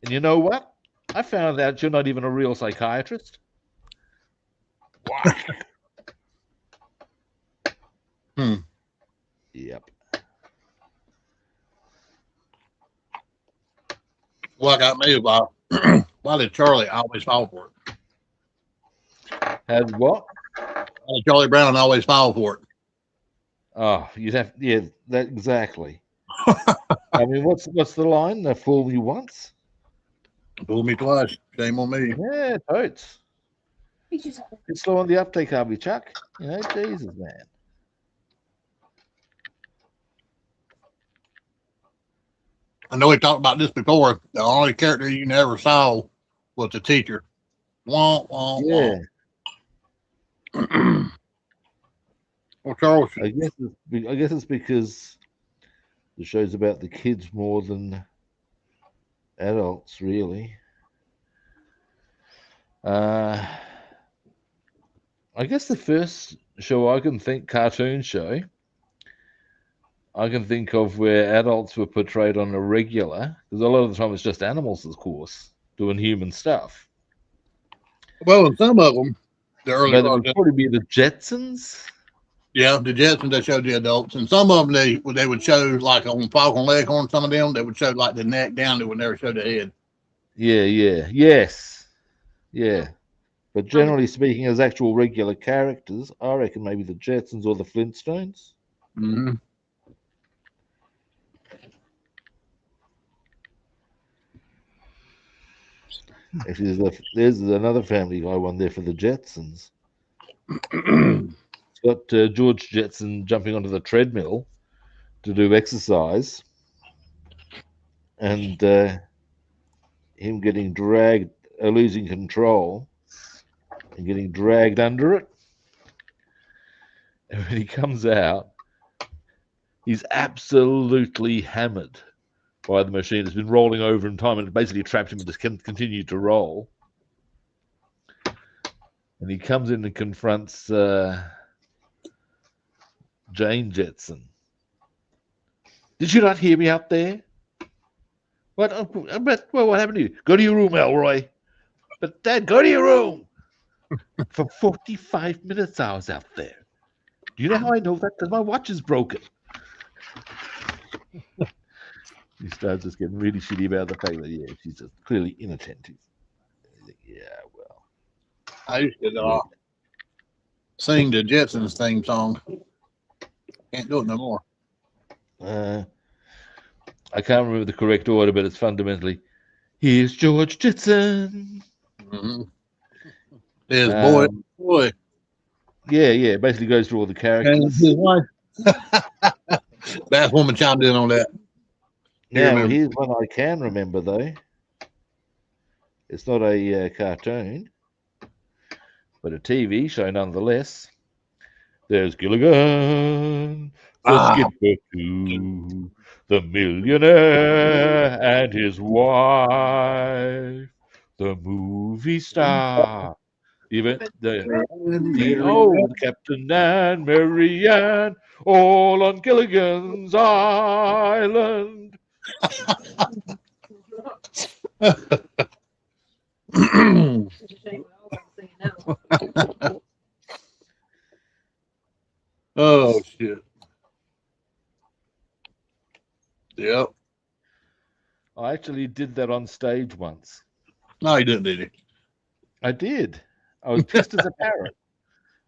And you know what? I found out you're not even a real psychiatrist. Whack. Yep. What got me about why did Charlie always fall for it? Had what? Why did Charlie Brown always fall for it? Oh, you'd have, that exactly. I mean, what's the line? They fool you once, fool me twice. Shame on me. Yeah, totes. It's slow on the uptake, are we, Chuck? You know, Jesus, man. I know we talked about this before. The only character you never saw was the teacher. Wah, wah, yeah. Wah. Well, Charles, I guess it's because the show's about the kids more than adults, really. I I guess the first show I can think, cartoon show, I can think of where adults were portrayed on a regular, because a lot of the time it's just animals, of course, doing human stuff. Well, some of them, the early But it would probably be the Jetsons. Yeah, the Jetsons, they showed the adults, and some of them they would show like on Falcon Leghorn. Some of them they would show like the neck down. They would never show the head. Yeah, yes, yeah. But generally speaking, as actual regular characters, I reckon maybe the Jetsons or the Flintstones. Mm-hmm. Actually, there's another Family Guy one there for the Jetsons. It's got George Jetson jumping onto the treadmill to do exercise, and him getting dragged, losing control, and getting dragged under it. And when he comes out, he's absolutely hammered by the machine. It's been rolling over in time, and it basically trapped him and just continued to roll. And he comes in and confronts Jane Jetson. Did you not hear me out there? What? Well, what happened to you? Go to your room, Elroy. But Dad, go to your room. For 45 minutes I was out there. Do you know how I know that? Because my watch is broken. He starts just getting really shitty about the fact that, she's just clearly inattentive. Yeah, well. I used to sing the Jetsons theme song. Can't do it no more. I can't remember the correct order, but it's fundamentally, here's George Jetson. Mm-hmm. There's boy. Yeah. Basically goes through all the characters. And his wife. Basswoman chimed in on that. Now, here's one I can remember, though. It's not a cartoon, but a TV show nonetheless. There's Gilligan, the skipper too, the millionaire and his wife, the movie star, the old Captain and Marianne, all on Gilligan's Island. Oh shit! Yep. I actually did that on stage once. No, he didn't, did he? I did. I was pissed as a parrot.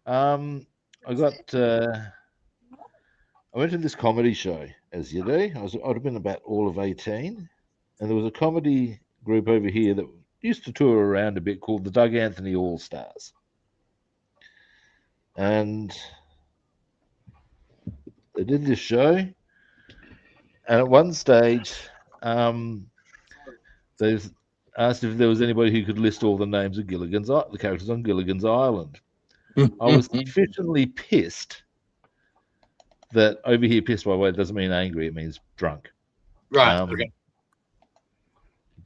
I went to this comedy show, as you do. I'd have been about all of 18, and there was a comedy group over here that used to tour around a bit called the Doug Anthony All Stars. And they did this show, and at one stage, they asked if there was anybody who could list all the names of the characters on Gilligan's Island. I was sufficiently pissed that over here, pissed, by the way, doesn't mean angry, it means drunk. Right. Okay.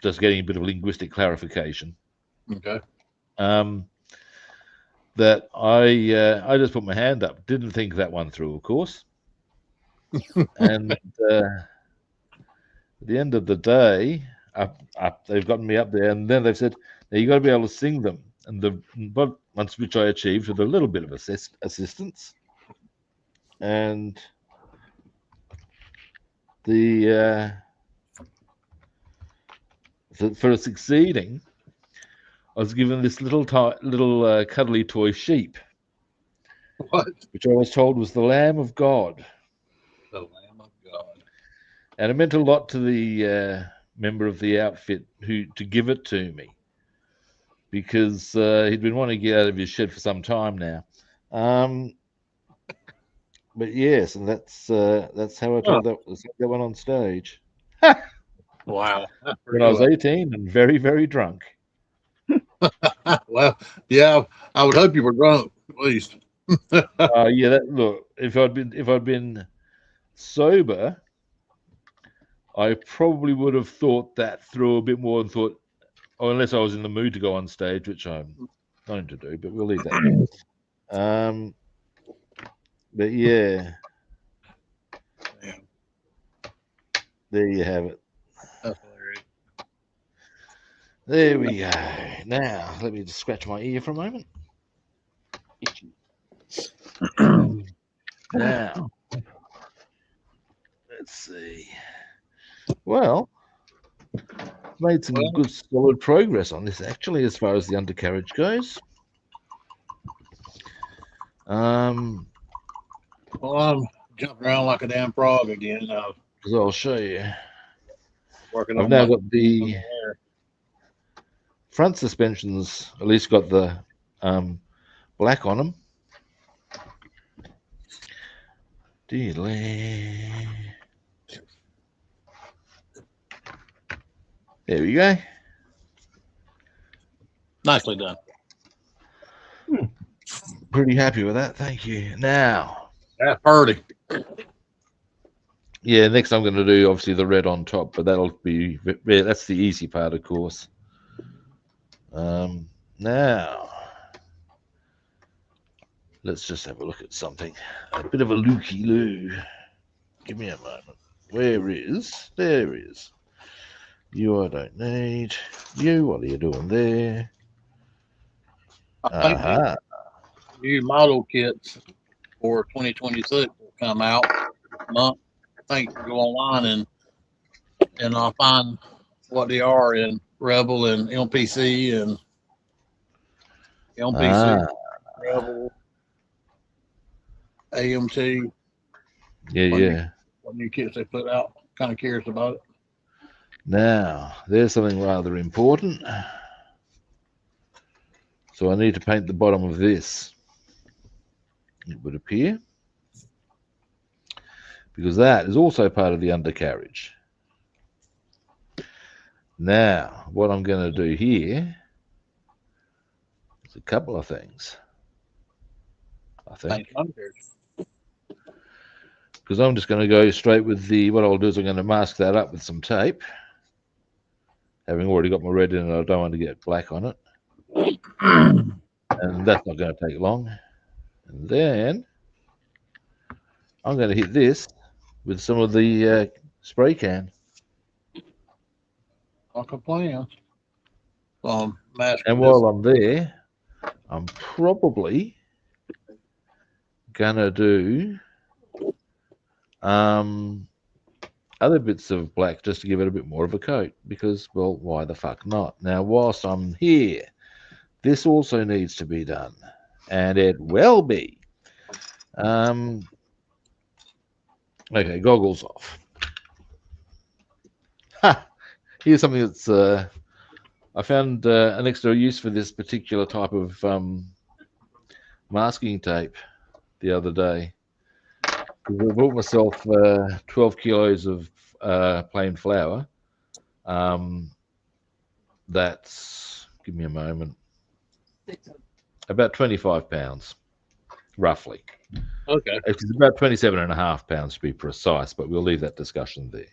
Just getting a bit of linguistic clarification. Okay. That I just put my hand up. Didn't think that one through, of course. And at the end of the day, they've gotten me up there, and then they've said, now you got to be able to sing them. And once which I achieved with a little bit of assistance. And for succeeding, I was given this little cuddly toy sheep, which I was told was the Lamb of God. The Lamb of God. And it meant a lot to the member of the outfit to give it to me, because he'd been wanting to get out of his shed for some time now. But yes, and that's how I told that one on stage. Wow. When I was 18 and very, very drunk. Well, yeah, I would hope you were drunk at least. Look, if I'd been sober, I probably would have thought that through a bit more and thought, unless I was in the mood to go on stage, which I'm going to do, but we'll leave that. But yeah, there you have it. That's hilarious. There we go. Now, let me just scratch my ear for a moment. Itchy. Now, let's see. Well, made some good solid progress on this actually, as far as the undercarriage goes. Well, I'm jumping around like a damn frog again. Because I'll show you. Working I've on now my got the front suspensions, at least got the black on them. There we go. Nicely done. Pretty happy with that. Thank you. Now, that's pretty. Yeah, next I'm going to do obviously the red on top, but that'll be that's the easy part, of course. Now, let's just have a look at something. A bit of a looky-loo. Give me a moment. Where is? There is. You I don't need. You, what are you doing there? I think new model kits for 2026 will come out this month. I think go online and I'll find what they are in Rebel and MPC and MPC, Rebel, AMT. Yeah. What new kits they put out? Kind of curious about it. Now, there's something rather important. So I need to paint the bottom of this, it would appear, because that is also part of the undercarriage. Now, what I'm going to do here is a couple of things, I think. Because I'm just going to go straight with what I'll do is I'm going to mask that up with some tape. Having already got my red in, I don't want to get black on it. And that's not going to take long. And then I'm going to hit this with some of the spray can. Like a plan. And while I'm there, I'm probably going to do other bits of black just to give it a bit more of a coat because, well, why the fuck not? Now, whilst I'm here, this also needs to be done, and it will be. Okay, goggles off. Ha! Here's something that's I found an extra use for this particular type of masking tape the other day. I bought myself 12 kilos of plain flour. That's, give me a moment, about 25 pounds, roughly. Okay. It's about 27.5 pounds to be precise, but we'll leave that discussion there.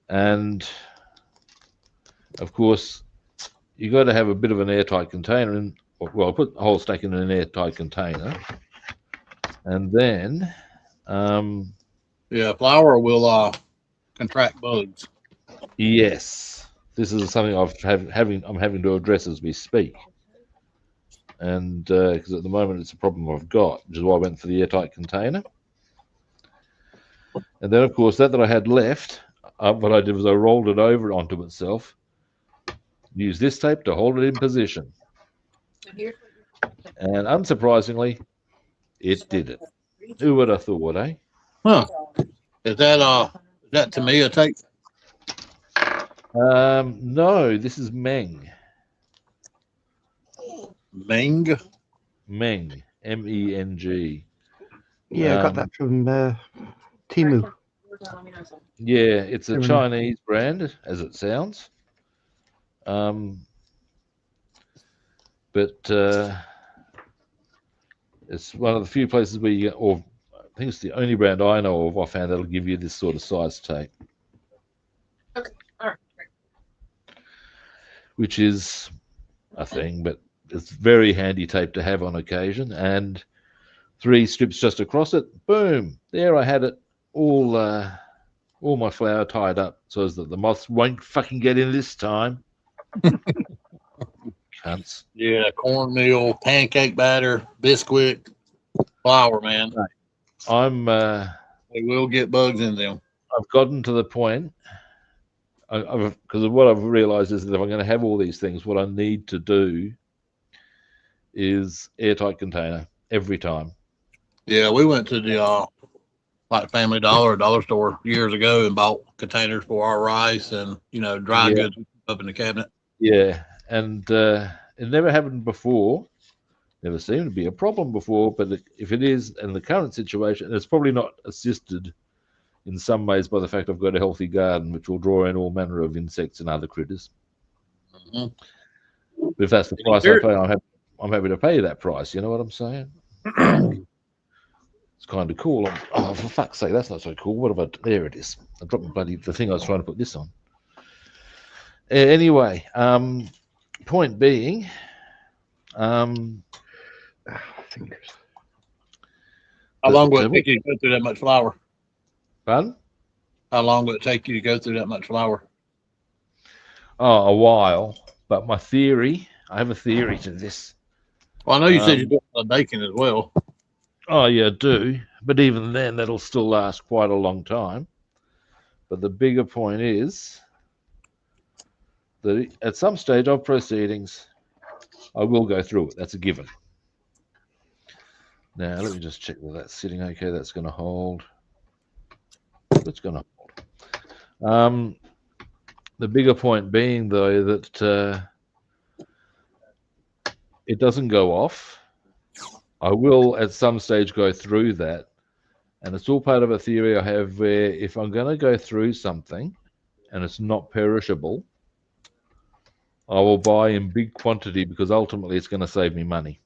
And of course, you got to have a bit of an airtight container in. Well, I'll put the whole stack in an airtight container, and then flour will contract bugs. Yes, this is something I'm having to address as we speak, and because at the moment it's a problem I've got, which is why I went for the airtight container. And then, of course, that I had left, what I did was I rolled it over onto itself, used this tape to hold it in position, and unsurprisingly, it did it. Who would have thought, eh? Huh? Is that to me a tape? No, this is Meng. Meng? Meng. M-E-N-G. Yeah, I got that from Timu. Yeah, it's a Chinese brand, as it sounds. But it's one of the few places where you get, or I think it's the only brand I know of, I found that'll give you this sort of size tape. Okay, all right. Which is a thing, but it's very handy tape to have on occasion, and 3 strips just across it. Boom! There I had it, all my flour tied up so that the moths won't fucking get in this time. Cunts. Yeah, cornmeal, pancake batter, biscuit, flour, man. Right. They will get bugs in them. I've gotten to the point, because what I've realised is that if I'm going to have all these things, what I need to do is airtight container every time. Yeah, we went to the like Family Dollar or Dollar Store years ago and bought containers for our rice and dry goods up in the cabinet. Yeah, and it never happened before. Never seemed to be a problem before, but if it is in the current situation, it's probably not assisted in some ways by the fact I've got a healthy garden, which will draw in all manner of insects and other critters. Mm-hmm. But if that's the price I pay, I'm happy to pay that price. You know what I'm saying? It's kind of cool. Oh, for fuck's sake, that's not so cool. What about, there it is. I dropped the thing I was trying to put this on. Anyway, point being, how long will it take you to go through that much flour? Pardon? How long will it take you to go through that much flour? Oh, a while. But my theory, I have a theory to this. Well, I know you said you do bacon as well. Oh, yeah, I do. But even then, that'll still last quite a long time. But the bigger point is that at some stage of proceedings, I will go through it. That's a given. Now, let me just check that that's sitting okay. That's going to hold. It's going to hold. The bigger point being, though, that it doesn't go off. I will at some stage go through that. And it's all part of a theory I have where if I'm going to go through something and it's not perishable, I will buy in big quantity because ultimately it's going to save me money.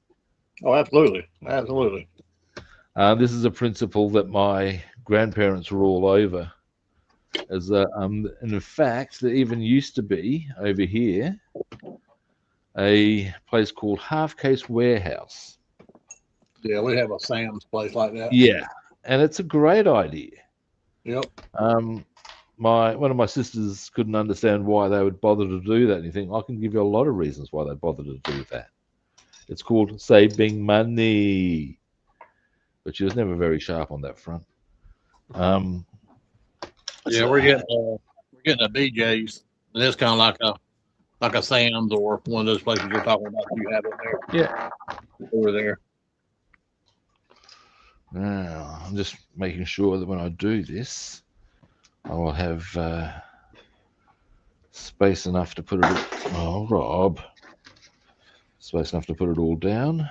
Oh, absolutely. Absolutely. This is a principle that my grandparents were all over. And in fact, there even used to be over here a place called Half Case Warehouse. Yeah, we have a Sam's place like that. Yeah, and it's a great idea. Yep. One of my sisters couldn't understand why they would bother to do that. And you think, I can give you a lot of reasons why they bother to do that. It's called saving money. But she was never very sharp on that front. Yeah, we're getting a BJ's. And it's kind of like a Sam's or one of those places you're talking about. You have it there. Yeah. Over there. Now, I'm just making sure that when I do this, I will have space enough to put it. Oh, Rob. Space enough to put it all down.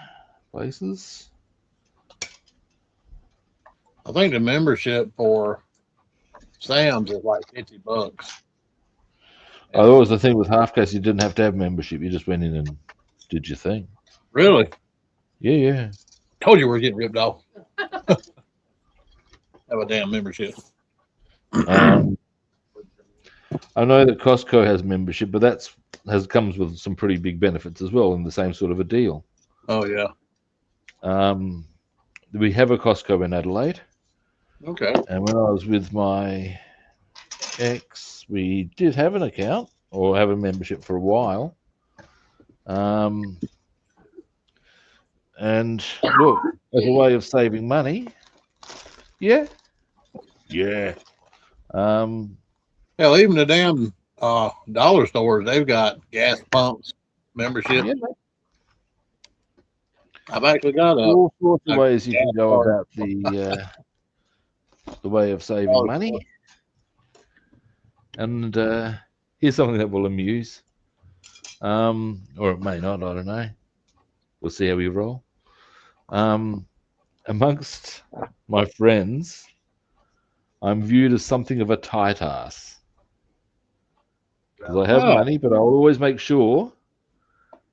Places. I think the membership for Sam's is like $50. Oh, that was the thing with Half Case. You didn't have to have membership. You just went in and did your thing. Really? Yeah. Told you we're getting ripped off. Have a damn membership. I know that Costco has membership, but comes with some pretty big benefits as well in the same sort of a deal. Oh yeah. We have a Costco in Adelaide. Okay. And when I was with my ex, we did have an account or have a membership for a while. And look, as a way of saving money, yeah. Hell, even the damn dollar stores, they've got gas pumps membership. Yeah. I've actually got all sorts of ways you can go about the way of saving money. And here's something that will amuse, or it may not. I don't know. We'll see how we roll. Amongst my friends, I'm viewed as something of a tight ass because I have money, but I'll always make sure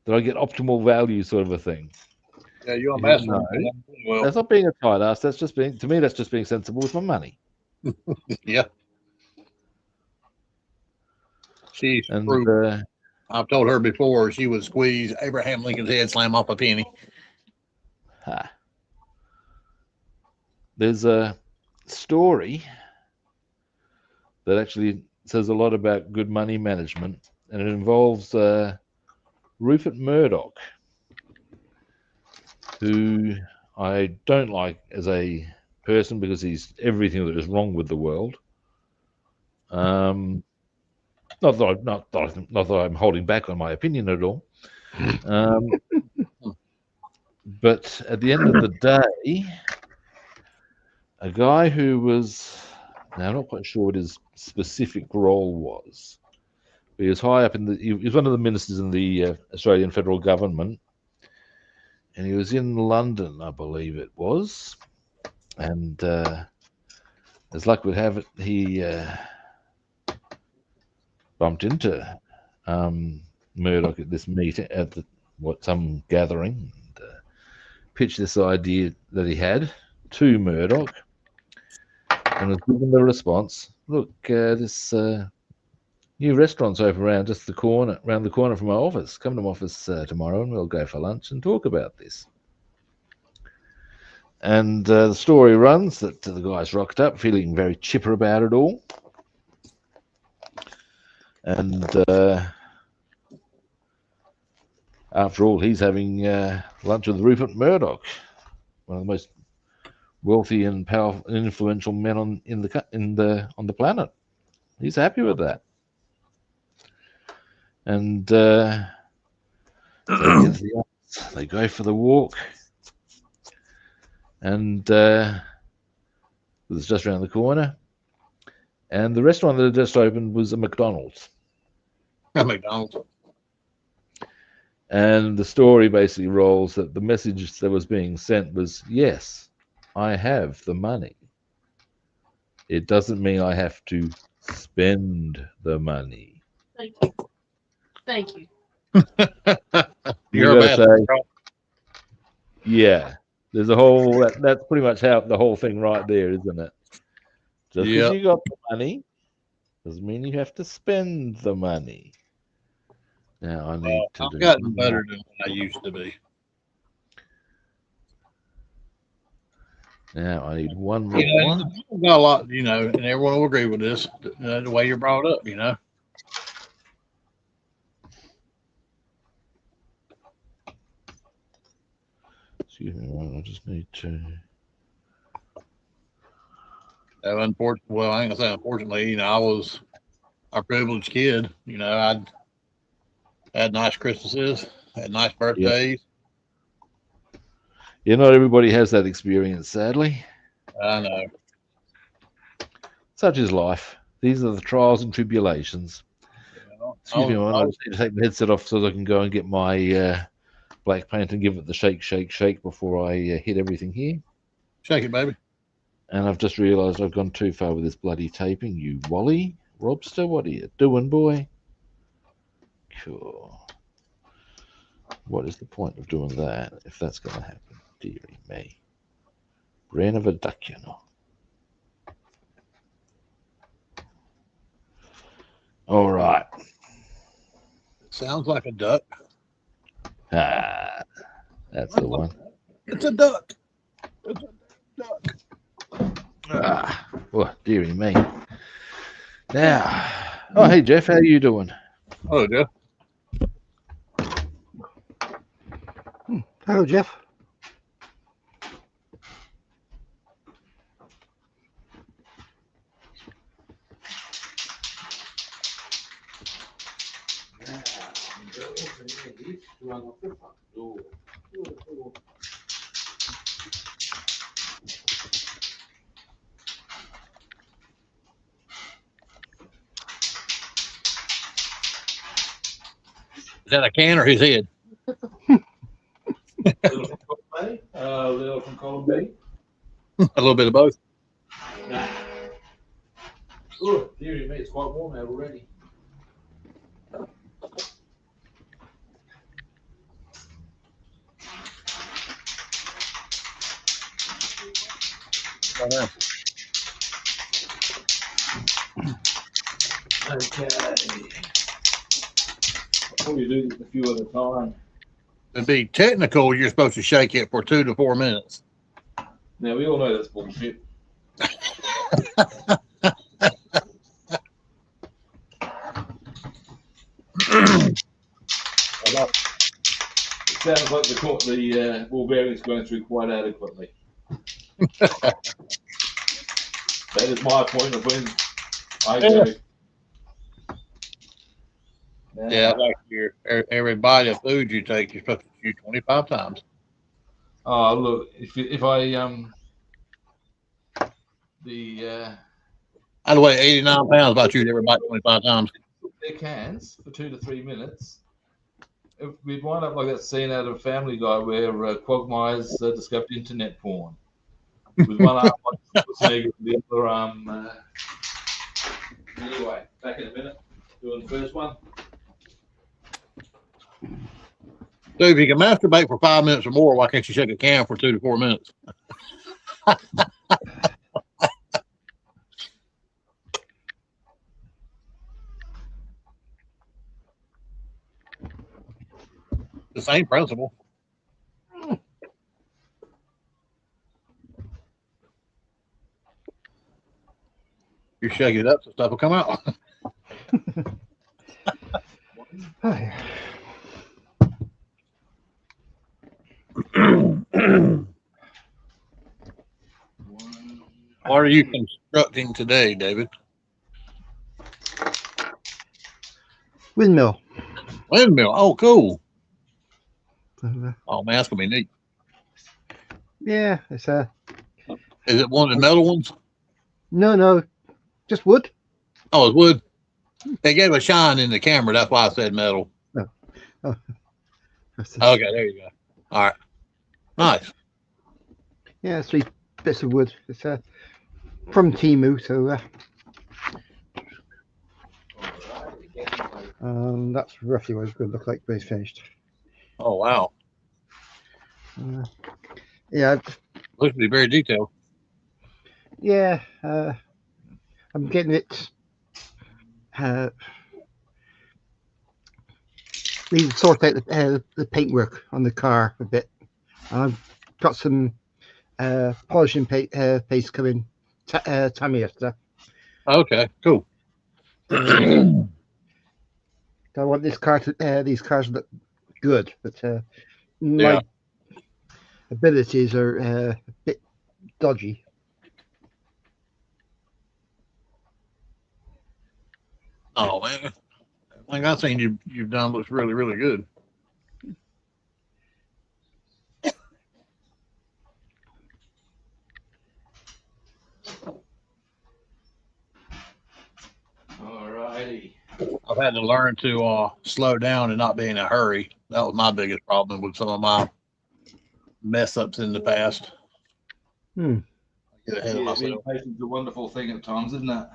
that I get optimal value, sort of a thing. Yeah, you're a master. Well, that's not being a tight ass. That's just being, to me, that's just being sensible with my money. Yeah. And I've told her before she would squeeze Abraham Lincoln's head, slam off a penny. Ha. There's a story that actually says a lot about good money management, and it involves Rupert Murdoch, who I don't like as a person because he's everything that is wrong with the world. Not that I'm holding back on my opinion at all. But at the end of the day, a guy who was, now I'm not quite sure what his specific role was. But he was high up he was one of the ministers in the Australian federal government, and he was in London, I believe it was. And as luck would have it, he bumped into Murdoch at this meeting, at some gathering, and pitched this idea that he had to Murdoch, and was given the response: "Look, this new restaurant's open around the corner from my office. Come to my office tomorrow, and we'll go for lunch and talk about this." And the story runs that the guys rocked up, feeling very chipper about it all, and after all, he's having lunch with Rupert Murdoch, one of the most wealthy and powerful and influential men on the planet. He's happy with that, and they go for the walk, and it was just around the corner, and the restaurant that had just opened was a McDonald's. A McDonald's. And the story basically rolls that the message that was being sent was, yes, I have the money. It doesn't mean I have to spend the money. Thank you. Thank you. You're a bad girl. Yeah. There's a whole, that's pretty much how the whole thing right there, isn't it? Just because you got the money doesn't mean you have to spend the money. Now I need to I've gotten better than I used to be. Now I need one more one. Got a lot, and everyone will agree with this. The way you're brought up, Excuse me, I just need to. Unfortunately, well, I ain't gonna say unfortunately. I was a privileged kid. I had nice Christmases, had nice birthdays. Yeah, not everybody has that experience, sadly. I know. Such is life. These are the trials and tribulations. Excuse me, I just need to take the headset off so that I can go and get my black paint and give it the shake, shake, shake before I hit everything here. Shake it, baby. And I've just realised I've gone too far with this bloody taping. You Wally, Robster, what are you doing, boy? Cool. What is the point of doing that if that's going to happen? Dearie me. Brain of a duck, All right. Sounds like a duck. Ah, that's the one. It's a duck. It's a duck. Ah, oh, dearie me. Now, oh, hey, Jeff, how you doing? Hello, Jeff. Hello, Jeff. Is that a can or his head? Little from column B. A little bit of both. Oh, dearie me, it's quite warm out already. Okay. Or you do a few at a time. To be technical, you're supposed to shake it for 2 to 4 minutes. Now, we all know that's bullshit. It sounds like the ball bearing's going through quite adequately. That is my point of when I go. Yeah, like every bite of food you take, you're supposed to chew 25 times. Oh, look, if I I'd weigh 89 pounds if I chewed every bite 25 times. their cans for 2 to 3 minutes, we'd wind up like that scene out of Family Guy where Quagmire's discovered internet porn. With one arm on Schwarzenegger and the other arm. Anyway, back in a minute. Doing the first one. So if you can masturbate for 5 minutes or more, why can't you shake a can for 2 to 4 minutes? The same principle. You shake it up, so stuff will come out. What are you constructing today, David? Windmill. Windmill. Oh, cool. Oh man, that's gonna be neat. Yeah, it's Is it one of the metal ones? no, just wood. Oh, it's wood. They gave a shine in the camera. That's why I said metal. Oh. Okay, there you go. All right. Nice. Yeah, 3 bits of wood. It's from Timu, so that's roughly what it's going to look like when it's finished. Oh wow. Yeah, Looks to be very detailed. yeah. I'm getting it. We sort out the paintwork on the car a bit. I've got some polishing paste coming. Tammy yesterday. Okay, cool. I want these cars to look good, but my abilities are a bit dodgy. Oh man, like I think you've done looks really, really good. Alrighty. I've had to learn to slow down and not be in a hurry. That was my biggest problem with some of my mess ups in the past. Hmm. I get ahead of myself. Patience is a wonderful thing at times, isn't it?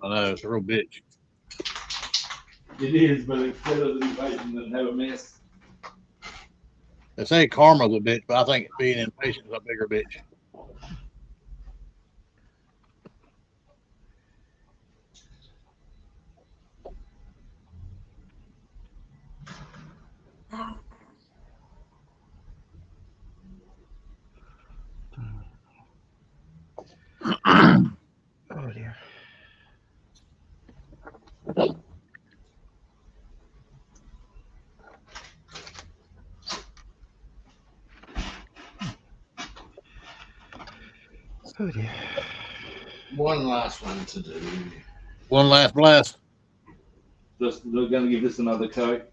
I know, it's a real bitch. It is, but it's better to be patient than have a mess. They say karma's a bitch, but I think being impatient is a bigger bitch. Oh dear. Oh dear. One last one to do. One last blast. Just we're going to give this another coat,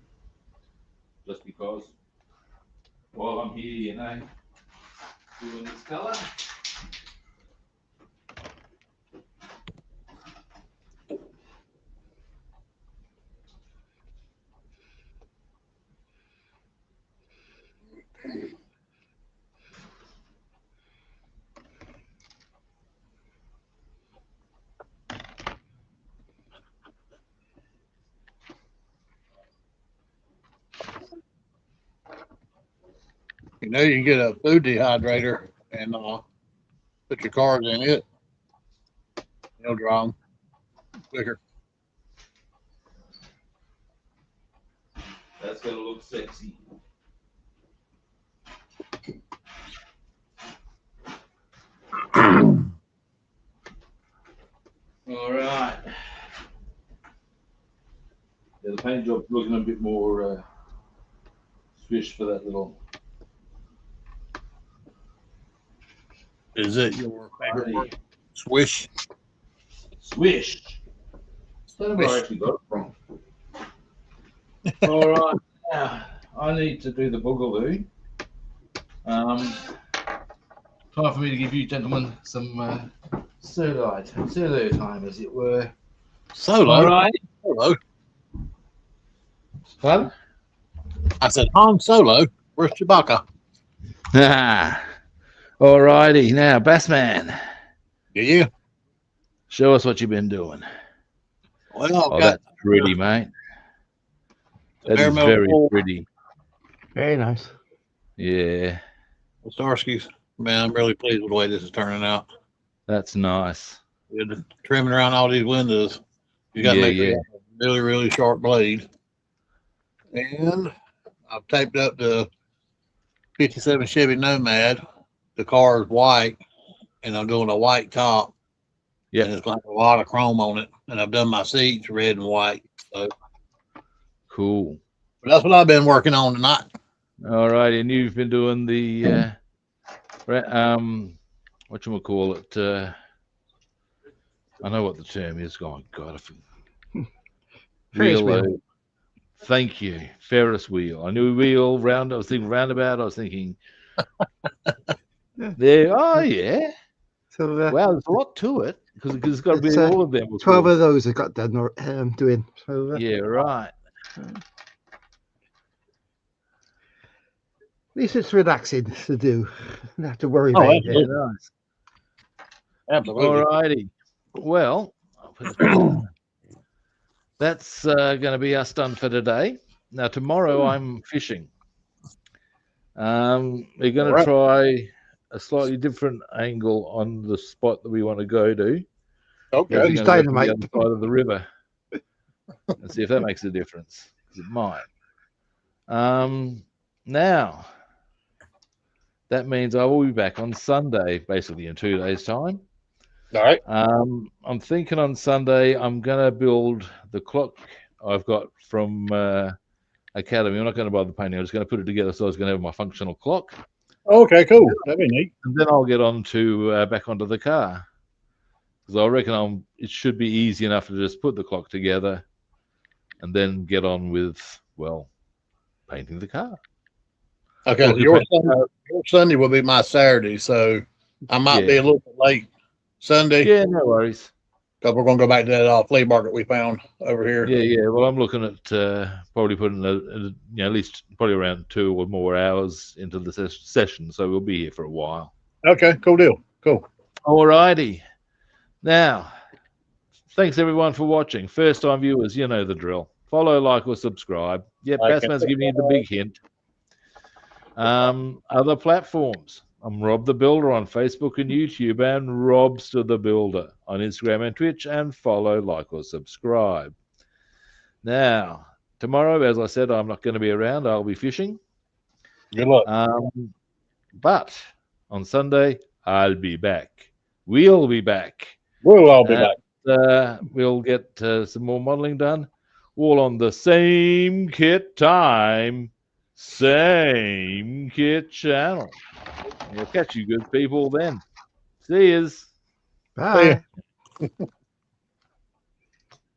just because. While I'm here, you know, doing this colour. You know, you can get a food dehydrator and put your cars in it. It'll dry them quicker. That's going to look sexy. All right. Yeah, the paint job's looking a bit more swish for that little. Is it your favorite word? Swish? Swish. That's where I actually got it from. All right. Now, I need to do the boogaloo. Time for me to give you gentlemen some solo time, as it were. Solo? All right. Solo? Pardon? I said Han Solo. Where's Chewbacca? All righty. Now, Bassman. Yeah. Show us what you've been doing. Well, that's pretty, mate. That is very pretty. Very nice. Yeah. Starsky's. Man, I'm really pleased with the way this is turning out. That's nice. With trimming around all these windows. You got to make it a really, really sharp blade. And I've taped up the 57 Chevy Nomad. The car is white, and I'm doing a white top. Yeah. And it's got a lot of chrome on it. And I've done my seats red and white. So cool. But that's what I've been working on tonight. All right, and you've been doing the whatchamacallit, I know what the term is. Oh God, wheel. Thank you, Ferris wheel. I knew wheel round. I was thinking roundabout. I was thinking there. Oh yeah. So wow, there's a lot to it because it's got to be all of them. 12 of those I got done doing. So yeah, right. At least it's relaxing to do. Not have to worry about it. Nice. Absolutely. All righty. Well, that's going to be us done for today. Now, tomorrow I'm fishing. We're going to try a slightly different angle on the spot that we want to go to. Okay. Use dynamite. On the other side of the river. And see if that makes a difference. It might. Now, that means I will be back on Sunday, basically in 2 days' time. All right. I'm thinking on Sunday I'm going to build the clock I've got from Academy. I'm not going to bother painting. I'm just going to put it together so I was going to have my functional clock. Okay, cool. That'd be neat. And then I'll get on to back onto the car. Because I reckon it should be easy enough to just put the clock together and then get on with, well, painting the car. Okay, your Sunday will be my Saturday, so I might be a little bit late Sunday. Yeah, no worries. Because we're going to go back to that flea market we found over here. Yeah. Well, I'm looking at probably putting at least probably around 2 or more hours into the session, so we'll be here for a while. Okay, cool deal. Cool. All righty. Now, thanks everyone for watching. First-time viewers, you know the drill. Follow, like, or subscribe. Yep, Bassman's giving you the big hint. Other platforms. I'm Rob the Builder on Facebook and YouTube, and Robster the Builder on Instagram and Twitch, and follow, like, or subscribe. Now, tomorrow, as I said, I'm not going to be around. I'll be fishing. Good luck. But on Sunday, I'll be back. We'll be back. We'll all be back. We'll get some more modeling done, all on the same kit time, same kit channel. We'll catch you good people then. See yous. Bye. See ya.